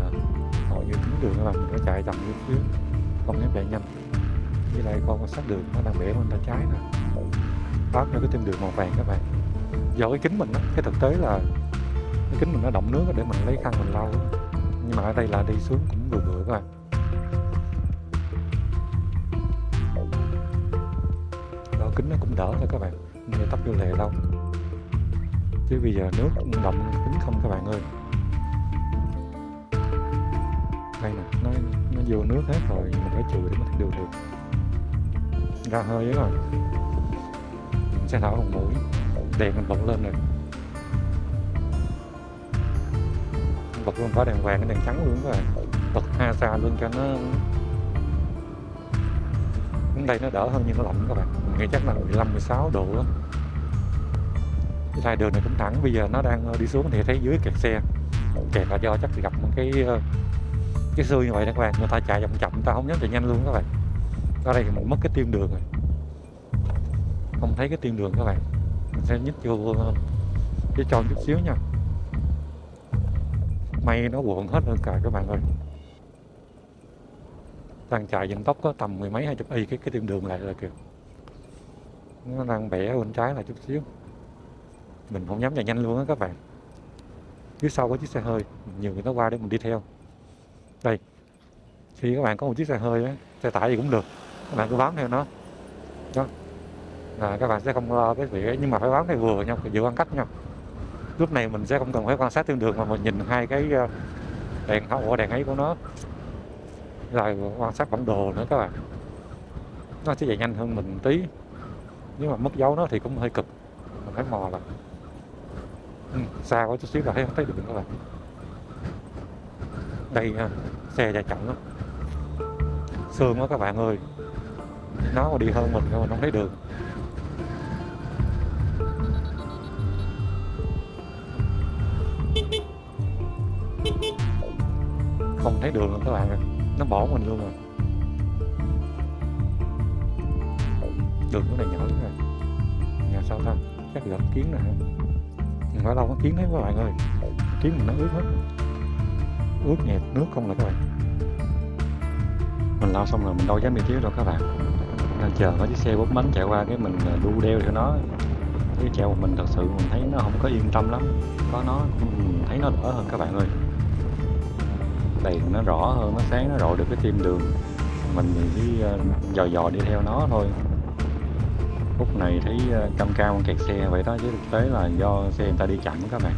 hầu như tuyến đường các bạn, mình phải chạy chậm chút xíu, không dám chạy nhanh. Với lại con sát đường nó đang bẻ bên tay trái nè, bám theo cái tim đường màu vàng các bạn. Do cái kính mình á, cái thực tế là cái kính mình nó động nước để mình lấy khăn mình lau, nhưng mà ở đây là đi xuống cũng vừa vừa các bạn. Đó, kính nó cũng đỡ thôi các bạn, như tấp vô lề lau. Chứ bây giờ nước động kính không các bạn ơi. Đây nè, nó vô nước hết rồi, mình phải chùi để mình thấy đường được. Ra hơi ấy rồi. Mình sẽ thở bằng mũi, đèn mình bật lên rồi. Bật luôn có đèn vàng, cái đèn trắng luôn các bạn. Bật ha xa luôn cho nó. Đến đây nó đỡ hơn nhưng nó lạnh các bạn. Mình nghĩ chắc là 15-16 độ á. Cái hai đường này cũng thẳng, bây giờ nó đang đi xuống thì thấy dưới kẹt xe. Kẹt là do chắc gặp một cái xưa như vậy đó các bạn. Người ta chạy chậm chậm, người ta không dám chạy nhanh luôn các bạn. Ở đây thì mình mất cái tim đường rồi, không thấy cái tim đường các bạn. Mình sẽ nhích vô cái tròn chút xíu nha. Mây nó cuộn hết lên cả các bạn ơi. Đang chạy vận tốc có tầm 10 mấy 20 y cái tim đường lại rồi kìa. Nó đang bẻ bên trái là chút xíu. Mình không dám chạy nhanh luôn á các bạn. Phía sau có chiếc xe hơi, nhiều người nó qua để mình đi theo. Đây, khi các bạn có một chiếc xe hơi á, xe tải gì cũng được, các bạn cứ bám theo nó. Đó. Là các bạn sẽ không lo cái việc ấy, nhưng mà phải bám theo vừa nhau, giữ khoảng cách nhau. Lúc này mình sẽ không cần phải quan sát trên đường mà mình nhìn hai cái đèn hậu đèn ấy của nó, rồi quan sát bản đồ nữa các bạn. Nó sẽ chạy nhanh hơn mình tí, nếu mà mất dấu nó thì cũng hơi cực, mình phải mò lại. Xa quá chút xíu là thấy đường các bạn. Đây xe chạy chậm lắm, sương quá các bạn ơi. Nó mà đi hơn mình không thấy đường. Không thấy đường luôn các bạn ơi, nó bỏ mình luôn rồi. Đường cái này nhỏ lắm rồi. Nhà sao ta, chắc gần kiến nè. Đừng phải đâu có kiến đấy các bạn ơi, kiến mình nó ướt hết, ướt nhẹp nước không là các bạn. Mình lau xong rồi mình đâu dám đi tiếp đâu các bạn, đang chờ có chiếc xe 4 bánh chạy qua cái mình đu đeo theo nó. Cái chạy một mình thật sự mình thấy nó không có yên tâm lắm, có nó mình thấy nó đỡ hơn các bạn ơi. Đèn nó rõ hơn, nó sáng, nó rọi được cái tim đường, mình thì chỉ dò dò đi theo nó thôi. Khúc này thấy cam cam kẹt xe vậy đó, chứ thực tế là do xe người ta đi chậm các bạn,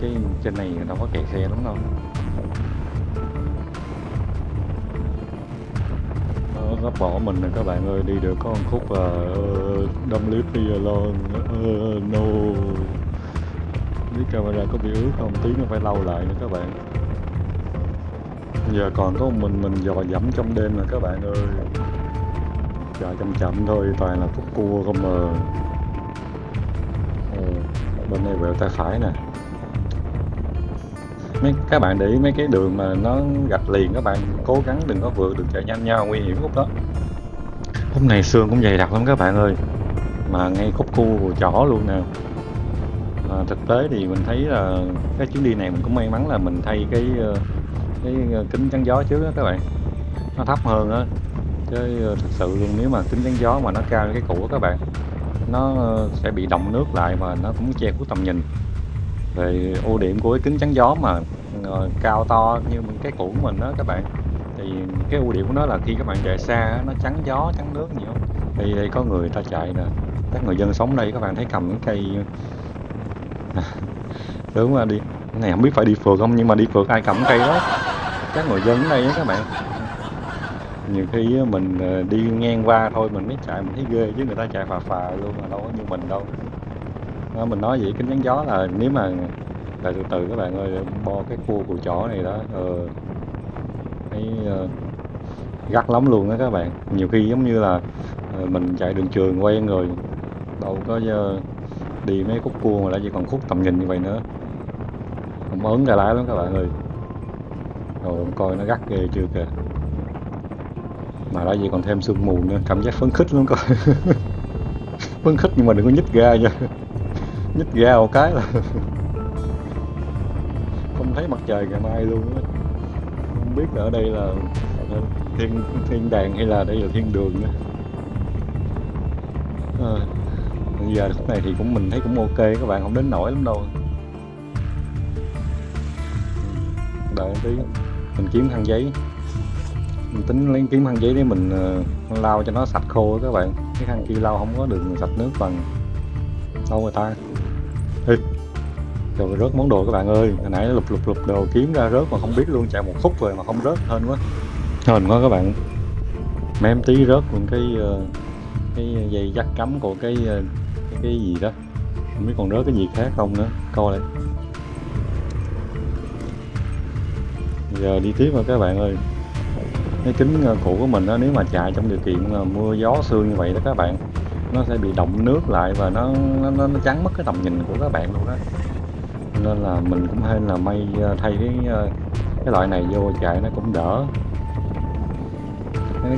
chứ trên này đâu có kẹt xe lắm đâu. Nó bỏ mình rồi các bạn ơi, đi được có một khúc là đâm clip đi alone. No, biết camera có bị ướt không, tí nó phải lau lại nữa các bạn. Giờ còn có một mình dò dẫm trong đêm rồi các bạn ơi. Chạy chậm chậm thôi, toàn là khúc cua không mà. Bên này quẹo tay phải nè. Các bạn để ý mấy cái đường mà nó gạch liền, các bạn cố gắng đừng có vượt, đừng chạy nhanh nhau, nguy hiểm khúc đó. Khúc này sương cũng dày đặc lắm các bạn ơi, mà ngay khúc cua chỏ luôn nè. Thực tế thì mình thấy là cái chuyến đi này mình cũng may mắn là mình thay cái kính chắn gió trước đó các bạn, nó thấp hơn á, chứ thật sự luôn nếu mà kính chắn gió mà nó cao như cái cũ các bạn, nó sẽ bị đọng nước lại và nó cũng che khuất tầm nhìn. Về ưu điểm của cái kính chắn gió mà cao to như cái cũ của mình đó các bạn, thì cái ưu điểm của nó là khi các bạn chạy xa nó chắn gió chắn nước nhiều. Đây có người ta chạy nè, các người dân sống đây các bạn thấy cầm cái cây đúng là đi cái này không biết phải đi phượt không, nhưng mà đi phượt ai cầm cây đó, các người dân ở đây á các bạn. Nhiều khi mình đi ngang qua thôi mình mới chạy mình thấy ghê, chứ người ta chạy phà phà luôn mà đâu có như mình đâu. Mình nói vậy kính chắn gió là nếu mà là từ từ các bạn ơi, bo cái cua cùi chỏ này đó thấy gắt lắm luôn đó các bạn. Nhiều khi giống như là mình chạy đường trường quen rồi, đâu có đi mấy khúc cua mà đã chỉ còn khúc tầm nhìn như vậy nữa, không ớn ra lái lắm các bạn ơi. Rồi coi nó gắt ghê chưa kìa, mà đã vậy còn thêm sương mù nữa, cảm giác phấn khích lắm coi. Phấn khích nhưng mà đừng có nhích ga nha. Nhích ga một cái là không thấy mặt trời ngày mai luôn á. Không biết là ở đây là thiên đàng hay là đây là thiên đường nữa. Bây giờ khúc này thì mình thấy cũng ok các bạn, không đến nổi lắm đâu. Đợi một tí mình kiếm khăn giấy, mình tính lấy kiếm khăn giấy để mình lau cho nó sạch khô các bạn. Cái khăn kia lau không có được sạch nước bằng đâu người ta. Ê, rồi rớt món đồ các bạn ơi, hồi nãy lục đồ kiếm ra rớt mà không biết luôn, chạy một phút rồi mà không rớt, hên quá. Hên quá các bạn, mém tí rớt luôn cái dây dắt cắm của cái gì đó, không biết còn rớt cái gì khác không nữa, coi lại. Giờ đi tiếp rồi các bạn ơi. Cái kính cũ của mình đó, nếu mà chạy trong điều kiện mưa gió sương như vậy đó các bạn, nó sẽ bị đọng nước lại và nó chắn mất cái tầm nhìn của các bạn luôn đó. Nên là mình cũng hên là may thay cái loại này vô chạy nó cũng đỡ.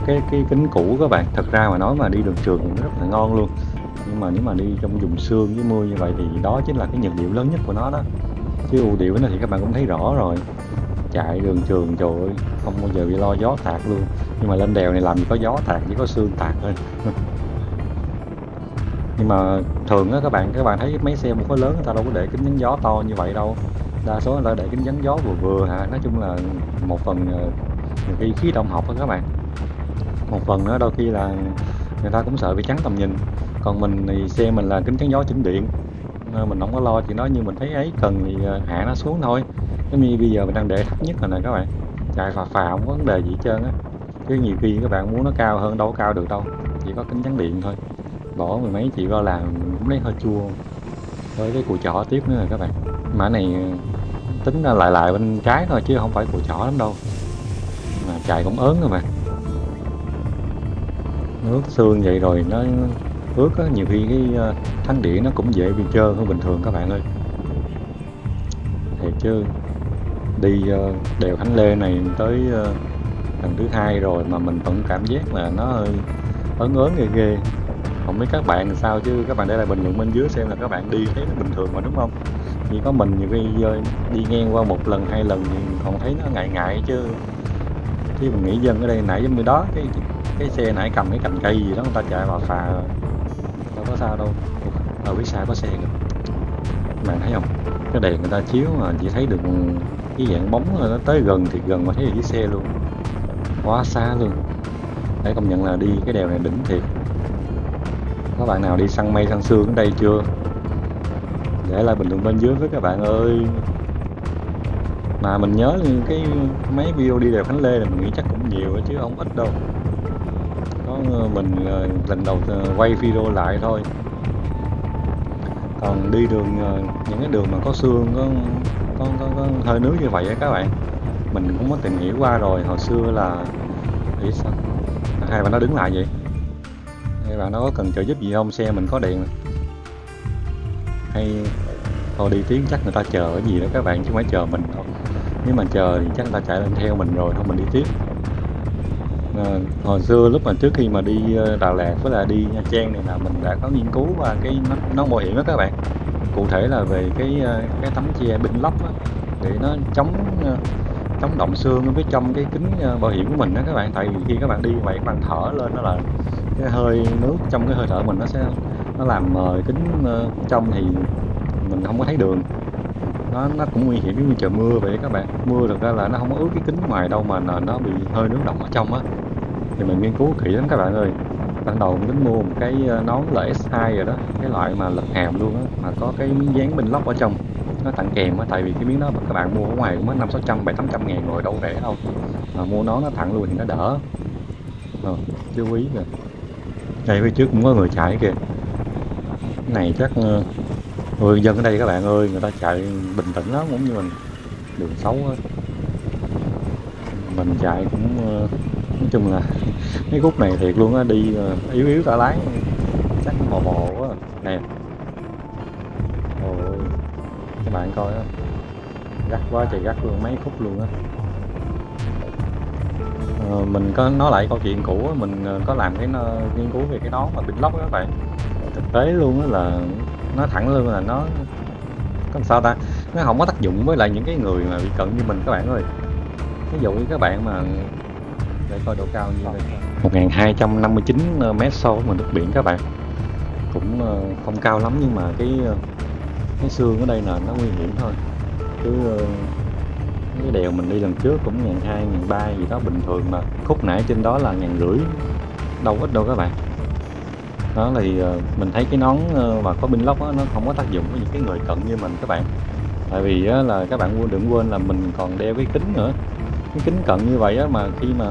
Cái kính cũ các bạn, thật ra mà nói mà đi đường trường thì nó rất là ngon luôn, nhưng mà nếu mà đi trong vùng sương với mưa như vậy thì đó chính là cái nhược điểm lớn nhất của nó đó. Chứ ưu điểm đó thì các bạn cũng thấy rõ rồi, chạy đường trường trời ơi không bao giờ bị lo gió tạt luôn, nhưng mà lên đèo này làm gì có gió tạt, chỉ có sương tạt thôi. Nhưng mà thường á các bạn thấy mấy xe một khối lớn người ta đâu có để kính chắn gió to như vậy đâu, đa số người ta để kính chắn gió vừa vừa hả. Nói chung là một phần nhiều khi khí động học đó các bạn, một phần nữa đôi khi là người ta cũng sợ bị chắn tầm nhìn. Còn mình thì xe mình là kính chắn gió chỉnh điện, mình không có lo chuyện đó, nhưng mình thấy ấy cần thì hạ nó xuống thôi. Giống như bây giờ mình đang để thấp nhất rồi nè các bạn, chạy phà phà không có vấn đề gì hết trơn á. Chứ nhiều khi các bạn muốn nó cao hơn đâu có cao được đâu, chỉ có kính chắn điện thôi. Bỏ mười mấy triệu ra làm mình cũng thấy hơi chua với cái cùi chỏ tiếp nữa rồi các bạn. Mà này tính ra lại bên trái thôi chứ không phải cùi chỏ lắm đâu, mà chạy cũng ớn rồi mà. Nước sương vậy rồi nó ướt á, nhiều khi cái thắng điện nó cũng dễ bị trơn hơn bình thường các bạn ơi. Thiệt chứ đi đèo Khánh Lê này tới lần thứ 2 rồi mà mình vẫn cảm giác là nó hơi ớn ghê ghê. Không biết các bạn sao, chứ các bạn để lại bình luận bên dưới xem là các bạn đi thấy nó bình thường mà đúng không. Chỉ có mình nhiều khi đi ngang qua một lần 2 lần thì còn thấy nó ngại ngại chứ mình nghĩ dân ở đây nãy giống như đó, cái xe nãy cầm cái cành cây gì đó người ta chạy vào phà đâu có sao đâu. ở phía xa có xe kìa, các bạn thấy không? Cái đèn người ta chiếu mà chỉ thấy được cái dạng bóng rồi, nó tới gần thì gần mà thấy được chiếc xe luôn, quá xa luôn. Để công nhận là đi cái đèo này đỉnh thiệt. Có bạn nào đi săn mây săn sương ở đây chưa? Để lại bình luận bên dưới với các bạn ơi. Mà mình nhớ cái mấy video đi đèo Khánh Lê này mình nghĩ chắc cũng nhiều chứ không ít đâu. Có mình lần đầu quay video lại thôi. Còn đi đường những cái đường mà có sương, có hơi nước như vậy á các bạn, mình cũng có tìm hiểu qua rồi. Hồi xưa là sao hai bạn nó đứng lại vậy? Hai bạn nó có cần trợ giúp gì không? Xe mình có điện hay thôi đi tiếp, chắc người ta chờ cái gì đó các bạn chứ không phải chờ mình đâu. Nếu mà chờ thì chắc người ta chạy lên theo mình rồi, thôi mình đi tiếp. Hồi xưa lúc mà trước khi mà đi Đà Lạt với lại đi Nha Trang này là mình đã có nghiên cứu qua cái nón bảo hiểm đó các bạn. Cụ thể là về cái tấm che binh lốc á, để nó chống động xương với trong cái kính bảo hiểm của mình đó các bạn. Tại vì khi các bạn đi vậy các bạn thở lên đó là cái hơi nước trong cái hơi thở mình nó làm mờ kính trong thì mình không có thấy đường. Nó cũng nguy hiểm giống như trời mưa vậy các bạn. Mưa thực ra là nó không có ướt cái kính ngoài đâu mà nó bị hơi nước đọng ở trong á. Thì mình nghiên cứu kỹ lắm các bạn ơi. Ban đầu mình tính mua một cái nón LS2 rồi đó, cái loại mà lật hàm luôn á, mà có cái miếng dán bên lóc ở trong, nó tặng kèm á. Tại vì cái miếng đó mà các bạn mua ở ngoài cũng mới 500-600-700-800 ngàn rồi, đâu rẻ đâu. Mà mua nó tặng luôn thì nó đỡ. Chú ý kìa, đây phía trước cũng có người chạy kìa. Cái này chắc người dân ở đây các bạn ơi, người ta chạy bình tĩnh lắm, cũng như mình. Đường xấu á, mình chạy cũng nói chung là mấy khúc này thiệt luôn á, đi yếu yếu tả lái chắc bò bò quá nè. Ôi các bạn coi á, gắt quá trời gắt luôn, mấy khúc luôn á. Mình có nói lại câu chuyện cũ á, mình có làm cái nghiên cứu về cái nón mà bình lốc á các bạn. Thực tế luôn á là nó thẳng luôn là nó có sao ta, nó không có tác dụng với lại những cái người mà bị cận như mình các bạn ơi. Ví dụ như các bạn mà để coi độ cao như đây 1259 mét so với mực nước biển các bạn, cũng không cao lắm, nhưng mà cái xương ở đây là nó nguy hiểm thôi. Chứ cái đèo mình đi lần trước cũng 1.200, 1.300 gì đó bình thường, mà khúc nãy trên đó là 1.500, đâu ít đâu các bạn. Đó thì mình thấy cái nón mà có pin lốc nó không có tác dụng với những cái người cận như mình các bạn. Tại vì là các bạn đừng quên là mình còn đeo cái kính nữa. Cái kính cận như vậy á, mà khi mà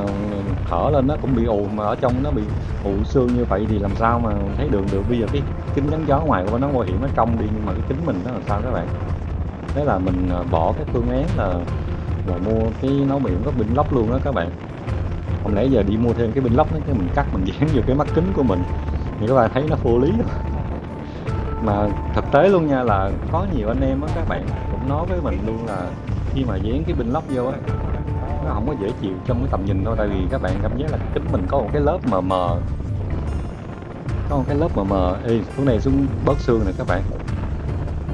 thở lên nó cũng bị ù, mà ở trong nó bị ù xương như vậy thì làm sao mà thấy đường được. Bây giờ cái kính chắn gió ngoài của nó bảo hiểm nó trong đi, nhưng mà cái kính mình nó làm sao các bạn. Thế là mình bỏ cái phương án là mua cái nón bảo hiểm có pin lốc luôn đó các bạn. Không lẽ giờ đi mua thêm cái pin lốc đó, cái mình cắt mình dán vô cái mắt kính của mình thì các bạn thấy nó vô lý. Mà thực tế luôn nha, là có nhiều anh em á các bạn cũng nói với mình luôn là khi mà dán cái pin lốc vô á, nó không có dễ chịu trong cái tầm nhìn đâu. Tại vì các bạn cảm giác là kính mình có một cái lớp mờ mờ, có một cái lớp mờ mờ. Ê, xuống này xuống bớt xương này các bạn.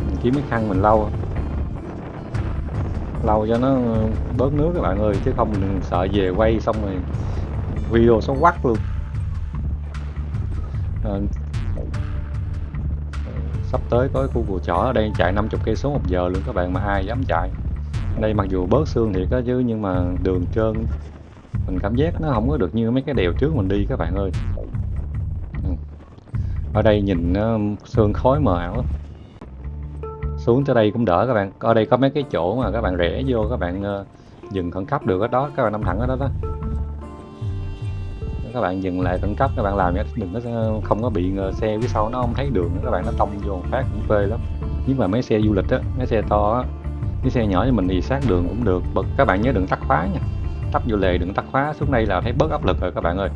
Mình kiếm cái khăn mình lau cho nó bớt nước các bạn ơi, chứ không đừng sợ về quay xong rồi video xấu quắc luôn. Sắp tới có cái khu vườn trọ ở đây chạy 50 cây số 1 giờ luôn các bạn, mà ai dám chạy. Đây mặc dù bớt xương thiệt á chứ, nhưng mà đường trơn, mình cảm giác nó không có được như mấy cái đèo trước mình đi các bạn ơi. Ở đây nhìn sương khói mờ ảo lắm. Xuống tới đây cũng đỡ các bạn. Ở đây có mấy cái chỗ mà các bạn rẽ vô, các bạn dừng khẩn cấp được ở đó, các bạn nằm thẳng ở đó đó. Các bạn dừng lại khẩn cấp, các bạn làm nhé, đừng có không có bị xe phía sau nó không thấy đường, các bạn nó tông vô một phát cũng phê lắm. Nhưng mà mấy xe du lịch á, mấy xe to á, cái xe nhỏ như mình thì sát đường cũng được. Các bạn nhớ đừng tắt khóa nha, tắp vô lề đừng tắt khóa. Xuống đây là thấy bớt áp lực rồi các bạn ơi,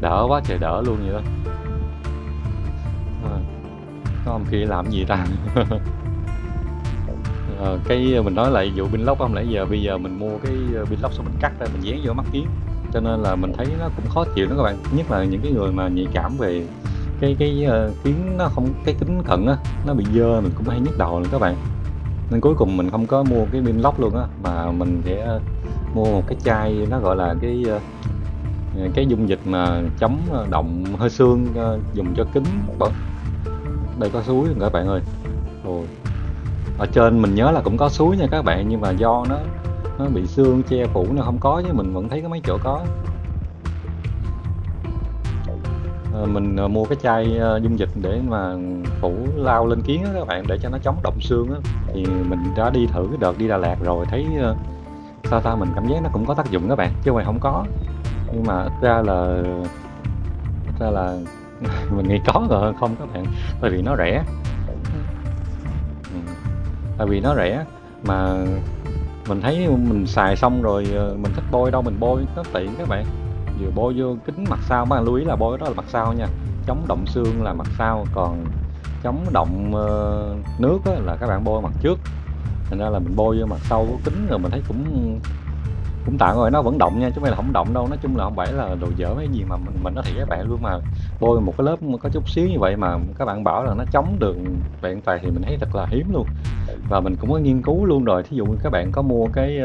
đỡ quá trời đỡ luôn vậy đó. Có ông kia làm gì ta? Cái mình nói lại vụ pin lốc, không lẽ bây giờ mình mua cái pin lốc xong mình cắt ra mình dán vô mắt kiến, cho nên là mình thấy nó cũng khó chịu đó các bạn. Nhất là những cái người mà nhạy cảm về cái kiến, nó không, cái kính cận á nó bị dơ, mình cũng hay nhức đầu nữa các bạn. Nên cuối cùng mình không có mua cái pin lốc luôn á, mà mình sẽ mua một cái chai, nó gọi là cái dung dịch mà chống động hơi xương, dùng cho kính Đây có suối các bạn ơi. Ồ, ở trên mình nhớ là cũng có suối nha các bạn, nhưng mà do nó bị sương che phủ nên không có, chứ mình vẫn thấy có mấy chỗ có. Mình mua cái chai dung dịch để mà phủ lau lên kiến á các bạn, để cho nó chống động xương á. Thì mình đã đi thử cái đợt đi Đà Lạt rồi, thấy sao ta, mình cảm giác nó cũng có tác dụng các bạn, chứ không phải không có. Nhưng mà ít ra là mình nghĩ có rồi hơn không các bạn, tại vì nó rẻ. Ừ, tại vì nó rẻ mà mình thấy mình xài xong rồi mình thích bôi đâu mình bôi, nó tiện các bạn. Vừa bôi vô kính mặt sau, bạn lưu ý là bôi đó là mặt sau nha, chống động xương là mặt sau, còn chống động nước á, là các bạn bôi mặt trước. Thành ra là mình bôi vô mặt sau của kính rồi mình thấy cũng cũng tạm rồi, nó vẫn động nha chứ không phải là không động đâu. Nói chung là không phải là đồ dở hay gì, mà mình nói thiệt các bạn luôn, mà bôi một cái lớp có chút xíu như vậy mà các bạn bảo là nó chống được vẹn toàn thì mình thấy thật là hiếm luôn. Và mình cũng có nghiên cứu luôn rồi, thí dụ như các bạn có mua cái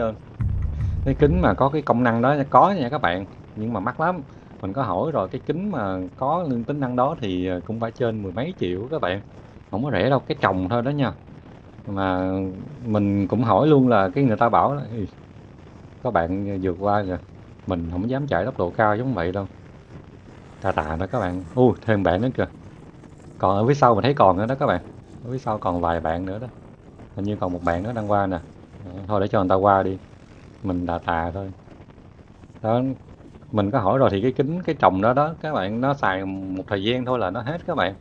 kính mà có cái công năng đó, có nha các bạn, nhưng mà mắc lắm. Mình có hỏi rồi, cái kính mà có tính năng đó thì cũng phải trên mười mấy triệu các bạn, không có rẻ đâu, cái trồng thôi đó nha. Mà mình cũng hỏi luôn là cái người ta bảo là "Ì, các bạn vượt qua rồi, mình không dám chạy tốc độ cao giống vậy đâu, tà tà đó các bạn. Thêm bạn nữa kìa, còn ở phía sau mình thấy còn nữa đó các bạn, ở phía sau còn vài bạn nữa đó, hình như còn một bạn nữa đang qua nè. Thôi để cho người ta qua đi, mình tà tà thôi đó. Mình có hỏi rồi thì cái kính cái trồng đó đó các bạn, nó xài một thời gian thôi là nó hết các bạn,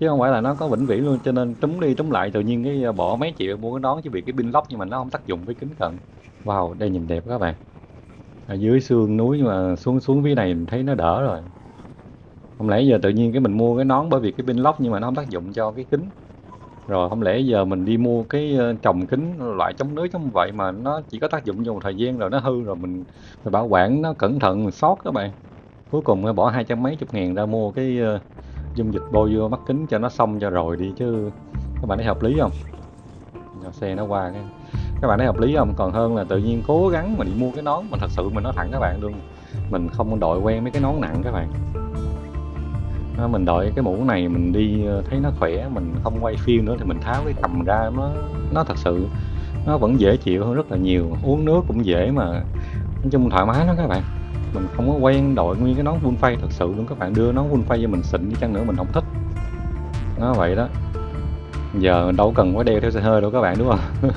chứ không phải là nó có vĩnh viễn luôn. Cho nên trúng đi trúng lại tự nhiên cái bỏ mấy triệu mua cái nón chỉ vì cái pin lóc, nhưng mà nó không tác dụng với kính cận. Wow, đây nhìn đẹp các bạn. Ở dưới sườn núi mà xuống xuống phía này mình thấy nó đỡ rồi. Không lẽ giờ tự nhiên cái mình mua cái nón bởi vì cái pin lóc nhưng mà nó không tác dụng cho cái kính. Rồi không lẽ giờ mình đi mua cái trồng kính loại chống nước chống vậy mà nó chỉ có tác dụng trong một thời gian rồi nó hư, rồi mình phải bảo quản nó cẩn thận, mình sót các bạn. Cuối cùng bỏ 200 mấy chục ngàn ra mua cái dung dịch bôi vô mắt kính cho nó xong cho rồi đi chứ. Các bạn thấy hợp lý không? Xe nó qua cái, các bạn thấy hợp lý không? Còn hơn là tự nhiên cố gắng mà đi mua cái nón, mình thật sự mình nói thẳng các bạn luôn, mình không đội quen mấy cái nón nặng các bạn. Mình đội cái mũ này mình đi thấy nó khỏe, mình không quay phim nữa thì mình tháo cái cầm ra, nó thật sự nó vẫn dễ chịu hơn rất là nhiều, uống nước cũng dễ, mà nói chung thoải mái lắm các bạn. Mình không có quen đội nguyên cái nón full face thật sự luôn các bạn, đưa nón full face cho mình xịn đi chăng nữa mình không thích. Nó vậy đó, giờ đâu cần phải đeo theo xe hơi đâu các bạn, đúng không?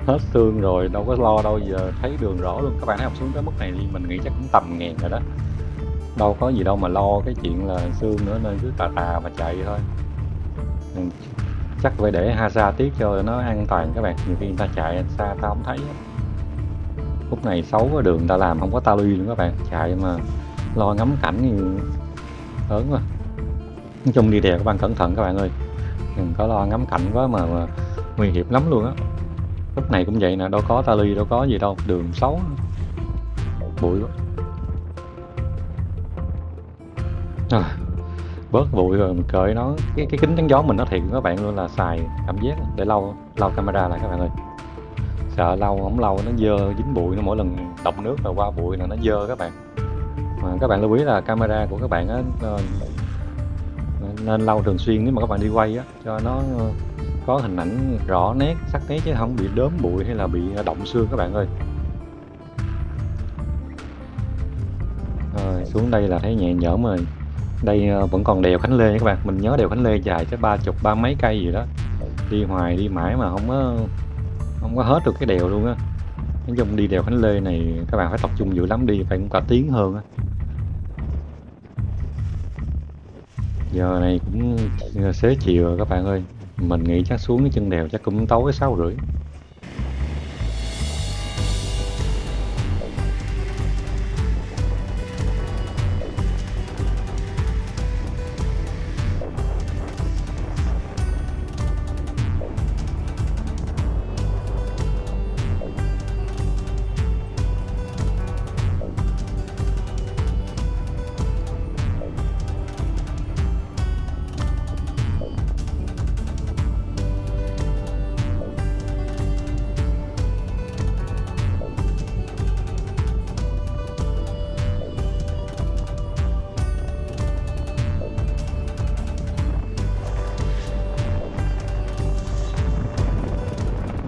Hết xương rồi đâu có lo đâu, giờ thấy đường rõ luôn. Các bạn thấy học xuống tới mức này thì mình nghĩ chắc cũng tầm ngàn rồi đó, đâu có gì đâu mà lo cái chuyện là xương nữa, nên cứ tà tà mà chạy thôi. Chắc phải để Hasa tiếp cho nó an toàn các bạn, nhiều khi người ta chạy xa ta không thấy. Khúc này xấu quá, đường ta làm không có ta luy luôn các bạn, chạy mà lo ngắm cảnh thì lớn quá. Nói chung đi đèo các bạn cẩn thận các bạn ơi, đừng có lo ngắm cảnh quá mà nguy hiểm lắm luôn á. Lúc này cũng vậy nè, đâu có ta luy đâu có gì đâu, đường xấu, bụi quá. Bớt bụi rồi mình cởi nó, cái kính chắn gió mình nói thiệt các bạn luôn là xài cảm giác để lau camera lại các bạn ơi. Sợ lau không lau nó dơ dính bụi, nó mỗi lần động nước là qua bụi là nó dơ các bạn. Mà các bạn lưu ý là camera của các bạn á nên lau thường xuyên nếu mà các bạn đi quay á, cho nó có hình ảnh rõ nét sắc nét, chứ không bị đốm bụi hay là bị động xương các bạn ơi. Rồi xuống đây là thấy nhẹ nhõm rồi. Đây vẫn còn đèo Khánh Lê nha các bạn, mình nhớ đèo Khánh Lê dài tới ba mấy cây gì đó, đi hoài đi mãi mà không có hết được cái đèo luôn á. Nói chung đi đèo Khánh Lê này các bạn phải tập trung dữ lắm, đi phải cũng cả tiếng hơn á. Giờ này cũng xế chiều rồi các bạn ơi, mình nghĩ chắc xuống cái chân đèo chắc cũng tối 6:30.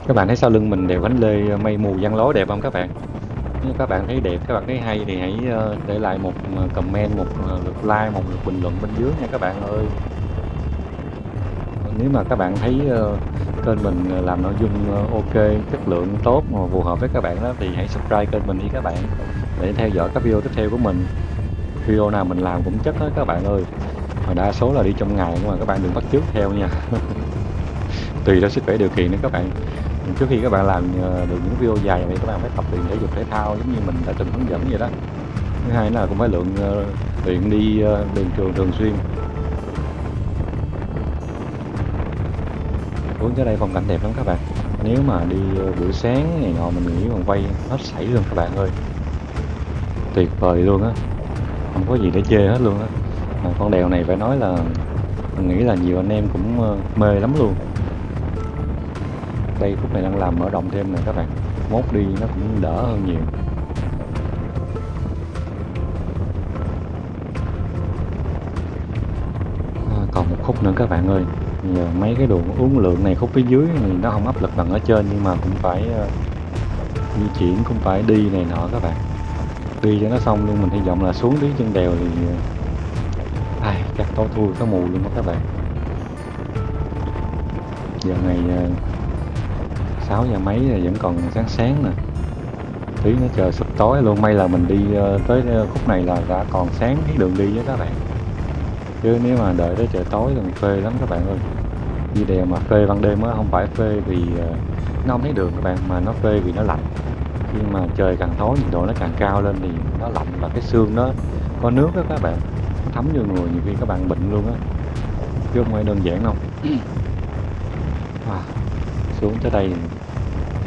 Các bạn thấy sau lưng mình đèo Khánh Lê mây mù giăng lối đẹp không các bạn? Nếu các bạn thấy đẹp, các bạn thấy hay thì hãy để lại một comment, một lượt like, một lượt bình luận bên dưới nha các bạn ơi. Nếu mà các bạn thấy kênh mình làm nội dung ok, chất lượng tốt mà phù hợp với các bạn đó thì hãy subscribe kênh mình đi các bạn, để theo dõi các video tiếp theo của mình. Video nào mình làm cũng chất hết các bạn ơi, mà đa số là đi trong ngày nhưng mà các bạn đừng bắt chước theo nha. Tùy theo sức khỏe điều kiện nữa các bạn. Trước khi các bạn làm được những video dài thì các bạn phải tập luyện thể dục thể thao giống như mình đã từng hướng dẫn vậy đó. Thứ hai là cũng phải luyện đi đường trường thường xuyên. Hướng tới đây phong cảnh đẹp lắm các bạn. Nếu mà đi buổi sáng ngày nọ mình nghĩ còn quay hết sảy luôn các bạn ơi. Tuyệt vời luôn á, không có gì để chê hết luôn á. Mà con đèo này phải nói là mình nghĩ là nhiều anh em cũng mê lắm luôn. Đây khúc này đang làm mở rộng thêm nè các bạn, mốt đi nó cũng đỡ hơn nhiều. Còn một khúc nữa các bạn ơi. Giờ mấy cái đồ uống lượng này khúc phía dưới thì nó không áp lực bằng ở trên, nhưng mà cũng phải di chuyển, cũng phải đi này nọ các bạn. Đi cho nó xong luôn. Mình hy vọng là xuống đến chân đèo thì chắc tối thui có mù luôn đó các bạn. Giờ này 6 giờ mấy rồi vẫn còn sáng sáng nè, tí nó trời sụp tối luôn. May là mình đi tới khúc này là đã còn sáng cái đường đi với các bạn, chứ nếu mà đợi tới trời tối thì phê lắm các bạn ơi. Đi đèo mà phê ban đêm á, không phải phê vì nó không thấy đường các bạn, mà nó phê vì nó lạnh. Khi mà trời càng tối nhiệt độ nó càng cao lên thì nó lạnh, và cái xương nó có nước đó các bạn, nó thấm vô người, nhiều khi các bạn bệnh luôn á, chứ không phải đơn giản đâu. Xuống tới đây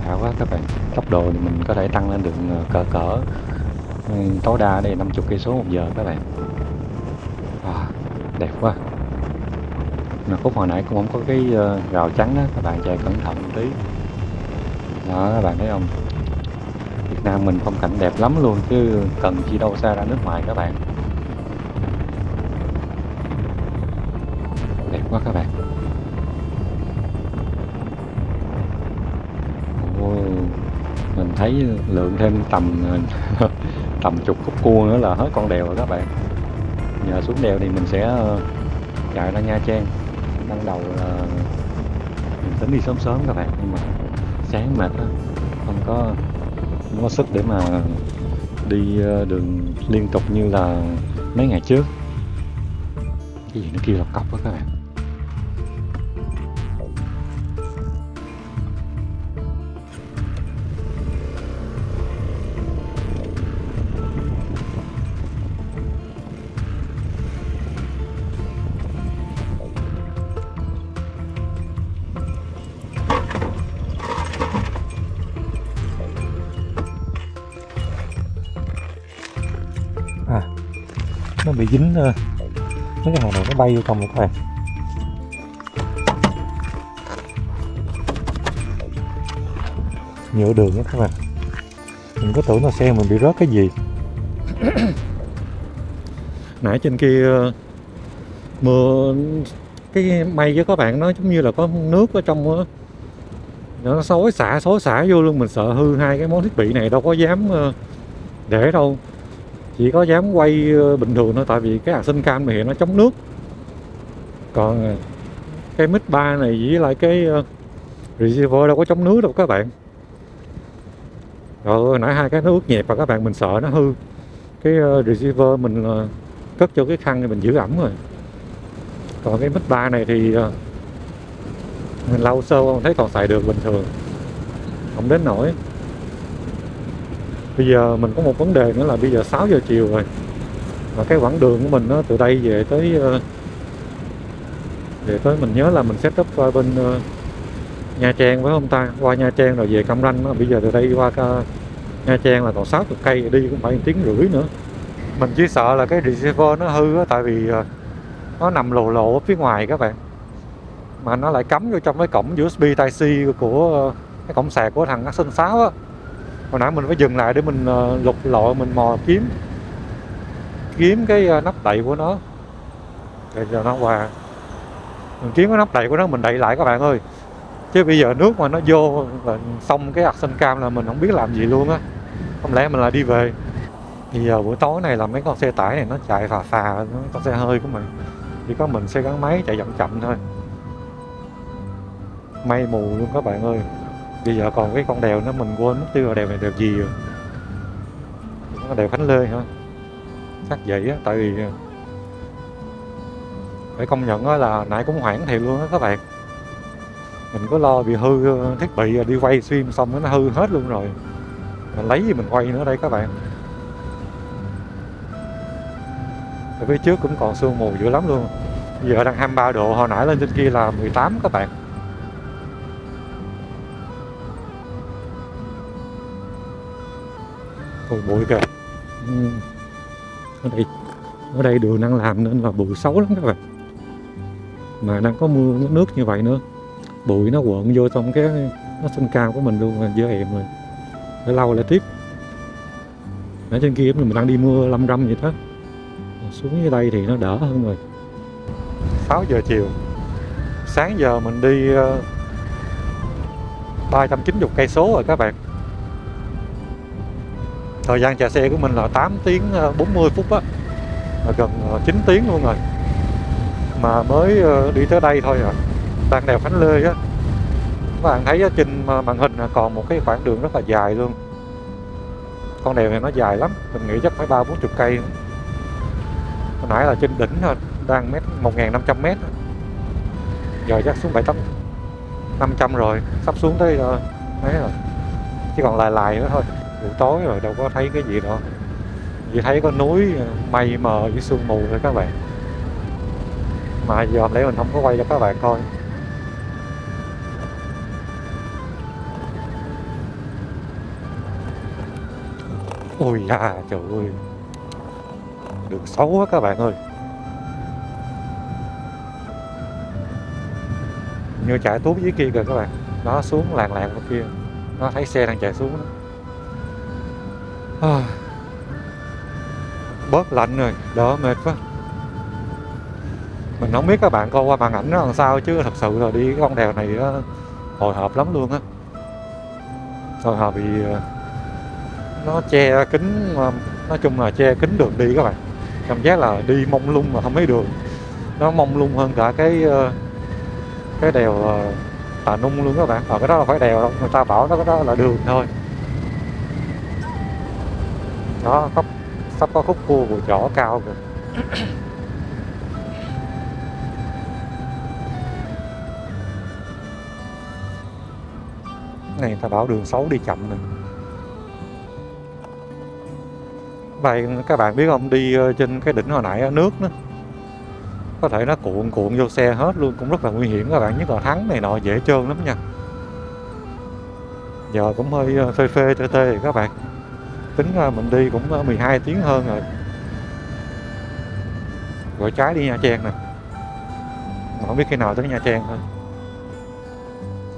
đã quá các bạn. Tốc độ thì mình có thể tăng lên được cỡ tối đa ở đây 50 cây số một giờ các bạn. Đẹp quá. Mà khúc hồi nãy cũng không có cái rào chắn á, các bạn chạy cẩn thận một tí. Đó các bạn thấy không, Việt Nam mình phong cảnh đẹp lắm luôn, chứ cần chi đâu xa ra nước ngoài các bạn. Đẹp quá các bạn. Mình thấy lượng thêm tầm tầm chục khúc cua nữa là hết con đèo rồi các bạn. Nhờ xuống đèo thì mình sẽ chạy ra Nha Trang. Ban đầu là mình tính đi sớm sớm các bạn, nhưng mà sáng mệt đó, không có sức để mà đi đường liên tục như là mấy ngày trước. Cái gì nó kêu là cọc đó các bạn. Nó bị dính mấy cái hàng này, nó bay vô trong rồi các bạn. Nhựa đường đó các bạn, mình có tưởng là xe mình bị rớt cái gì. Nãy trên kia mưa, cái mây với các bạn, nó giống như là có nước ở trong đó. Nó xối xả vô luôn. Mình sợ hư hai cái món thiết bị này, đâu có dám để đâu, chỉ có dám quay bình thường thôi, tại vì cái action cam này nó chống nước. Còn cái mic 3 này với lại cái receiver đâu có chống nước đâu các bạn. Rồi nãy hai cái nó ướt nhẹp và các bạn, mình sợ nó hư. Cái receiver mình cất cho cái khăn thì mình giữ ẩm rồi. Còn cái mic 3 này thì mình lau sơ không thấy còn xài được bình thường, không đến nổi. Bây giờ mình có một vấn đề nữa là bây giờ 6 giờ chiều rồi, và cái quãng đường của mình nó từ đây về tới mình nhớ là mình set up qua bên Nha Trang phải không ta, qua Nha Trang rồi về Cam Ranh đó. Bây giờ từ đây qua Nha Trang là còn 60 cây, đi cũng phải 1 tiếng rưỡi nữa. Mình chỉ sợ là cái receiver nó hư á, tại vì nó nằm lộ ở phía ngoài các bạn, mà nó lại cắm vô trong cái cổng USB Type-C của cái cổng sạc của thằng Action 6 á. Hồi nãy mình phải dừng lại để mình lục lọi, mình mò kiếm cái nắp đậy của nó, để cho nó qua. Mình kiếm cái nắp đậy của nó, mình đậy lại các bạn ơi. Chứ bây giờ nước mà nó vô là xong cái ạc xanh cam là mình không biết làm gì luôn á. Không lẽ mình lại đi về. Bây giờ buổi tối này là mấy con xe tải này nó chạy phà phà, mấy con xe hơi của mình. Chỉ có mình xe gắn máy chạy chậm chậm thôi. Mây mù luôn các bạn ơi. Bây giờ còn cái con đèo nó mình quên mất tiêu là đèo này đèo gì rồi. Nó đèo Khánh Lê hả? Chắc vậy á, tại vì phải công nhận á là nãy cũng hoảng thiệt luôn á các bạn. Mình có lo bị hư thiết bị đi quay phim xong nó hư hết luôn rồi. Mình lấy gì mình quay nữa đây các bạn. Ở phía trước cũng còn sương mù dữ lắm luôn. Giờ đang 23 độ, hồi nãy lên trên kia là 18 các bạn. Ôi bụi kìa. Ở đây, ở đây đường đang làm nên là bụi xấu lắm các bạn. Mà đang có mưa nước như vậy nữa. Bụi nó quợn vô trong cái nó xanh cao của mình luôn, dơ em rồi. Phải lau lại tiếp. Ở trên kia mình đang đi mưa lâm râm vậy đó. Xuống dưới đây thì nó đỡ hơn rồi. 6 giờ chiều. Sáng giờ mình đi 390 cây số rồi các bạn. Thời gian chạy xe của mình là 8 tiếng 40 phút á. Là gần 9 tiếng luôn rồi. Mà mới đi tới đây thôi à. Đang đèo Khánh Lê á. Các bạn thấy trên màn hình còn một cái khoảng đường rất là dài luôn. Con đèo này nó dài lắm. Mình nghĩ chắc phải 30-40 cây. Hồi nãy là trên đỉnh thôi, đang 1.500 mét. Giờ chắc xuống 700-500 rồi. Sắp xuống tới mấy rồi. Chỉ còn lại nữa thôi. Buổi tối rồi đâu có thấy cái gì đâu. Chỉ thấy có núi mây mờ với sương mù thôi các bạn. Mà giờ hôm nay mình không có quay cho các bạn coi. Ôi da trời ơi. Đường xấu quá các bạn ơi. Như chạy tuốt dưới kia kìa các bạn. Nó xuống làng làng bên kia. Nó thấy xe đang chạy xuống đó. Bớt lạnh rồi, đỡ mệt quá. Mình không biết các bạn coi qua màn ảnh nó làm sao, chứ thật sự là đi cái con đèo này nó hồi hộp lắm luôn á. Hồi hộp vì nó che kín, nói chung là che kín đường đi các bạn. Cảm giác là đi mông lung mà không thấy đường. Nó mông lung hơn cả cái đèo Tà Nung luôn các bạn. Ở cái đó là phải đèo đâu, người ta bảo đó cái đó là đường thôi. Đó, sắp có khúc cua Bùi Chỏ cao kìa. Này người ta bảo đường xấu đi chậm nè. Vậy các bạn biết không, đi trên cái đỉnh hồi nãy nước đó, có thể nó cuộn vô xe hết luôn, cũng rất là nguy hiểm các bạn. Nhất là thắng này nọ dễ trơn lắm nha. Giờ cũng hơi phê phê tê tê rồi các bạn. Tính ra mình đi cũng 12 tiếng hơn rồi. Rồi trái đi Nha Trang nè. Mà không biết khi nào tới Nha Trang thôi.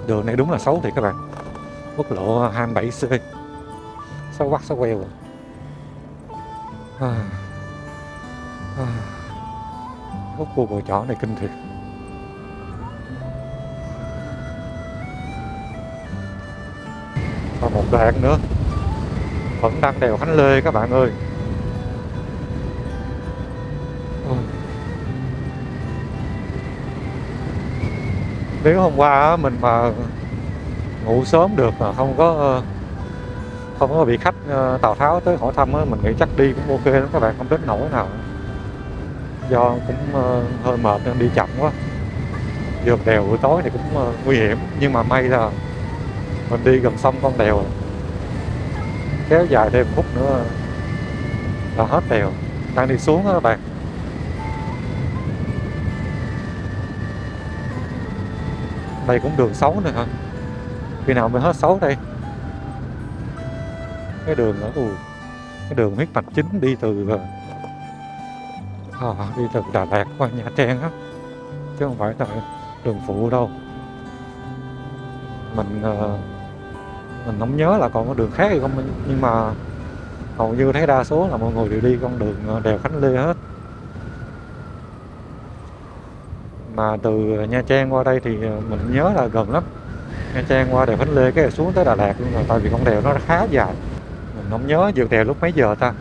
Đường này đúng là xấu thiệt các bạn. Quốc lộ 27C. Xấu quắc xấu queo rồi. Khúc cua Bùi Chỏ này kinh thiệt. Còn một đoạn nữa. Vẫn đang đèo Khánh Lê các bạn ơi. Nếu hôm qua mình mà ngủ sớm được mà không có bị khách Tào Tháo tới hỏi thăm á, mình nghĩ chắc đi cũng ok lắm các bạn, không đến nỗi nào. Do cũng hơi mệt nên đi chậm quá. Vượt đèo buổi tối thì cũng nguy hiểm, nhưng mà may là mình đi gần xong con đèo, kéo dài thêm phút nữa là hết đèo. Đang đi xuống đó các bạn. Đây cũng đường xấu nữa hả? Khi nào mới hết xấu đây? Cái đường cái đường huyết mạch chính đi từ đi từ Đà Lạt qua Nha Trang á, chứ không phải là đường phụ đâu. Mình không nhớ là còn có đường khác hay không, nhưng mà hầu như thấy đa số là mọi người đều đi con đường đèo Khánh Lê hết. Mà từ Nha Trang qua đây thì mình nhớ là gần lắm, Nha Trang qua đèo Khánh Lê cái xuống tới Đà Lạt luôn rồi, tại vì con đèo nó khá dài. Mình không nhớ vượt đèo lúc mấy giờ ta.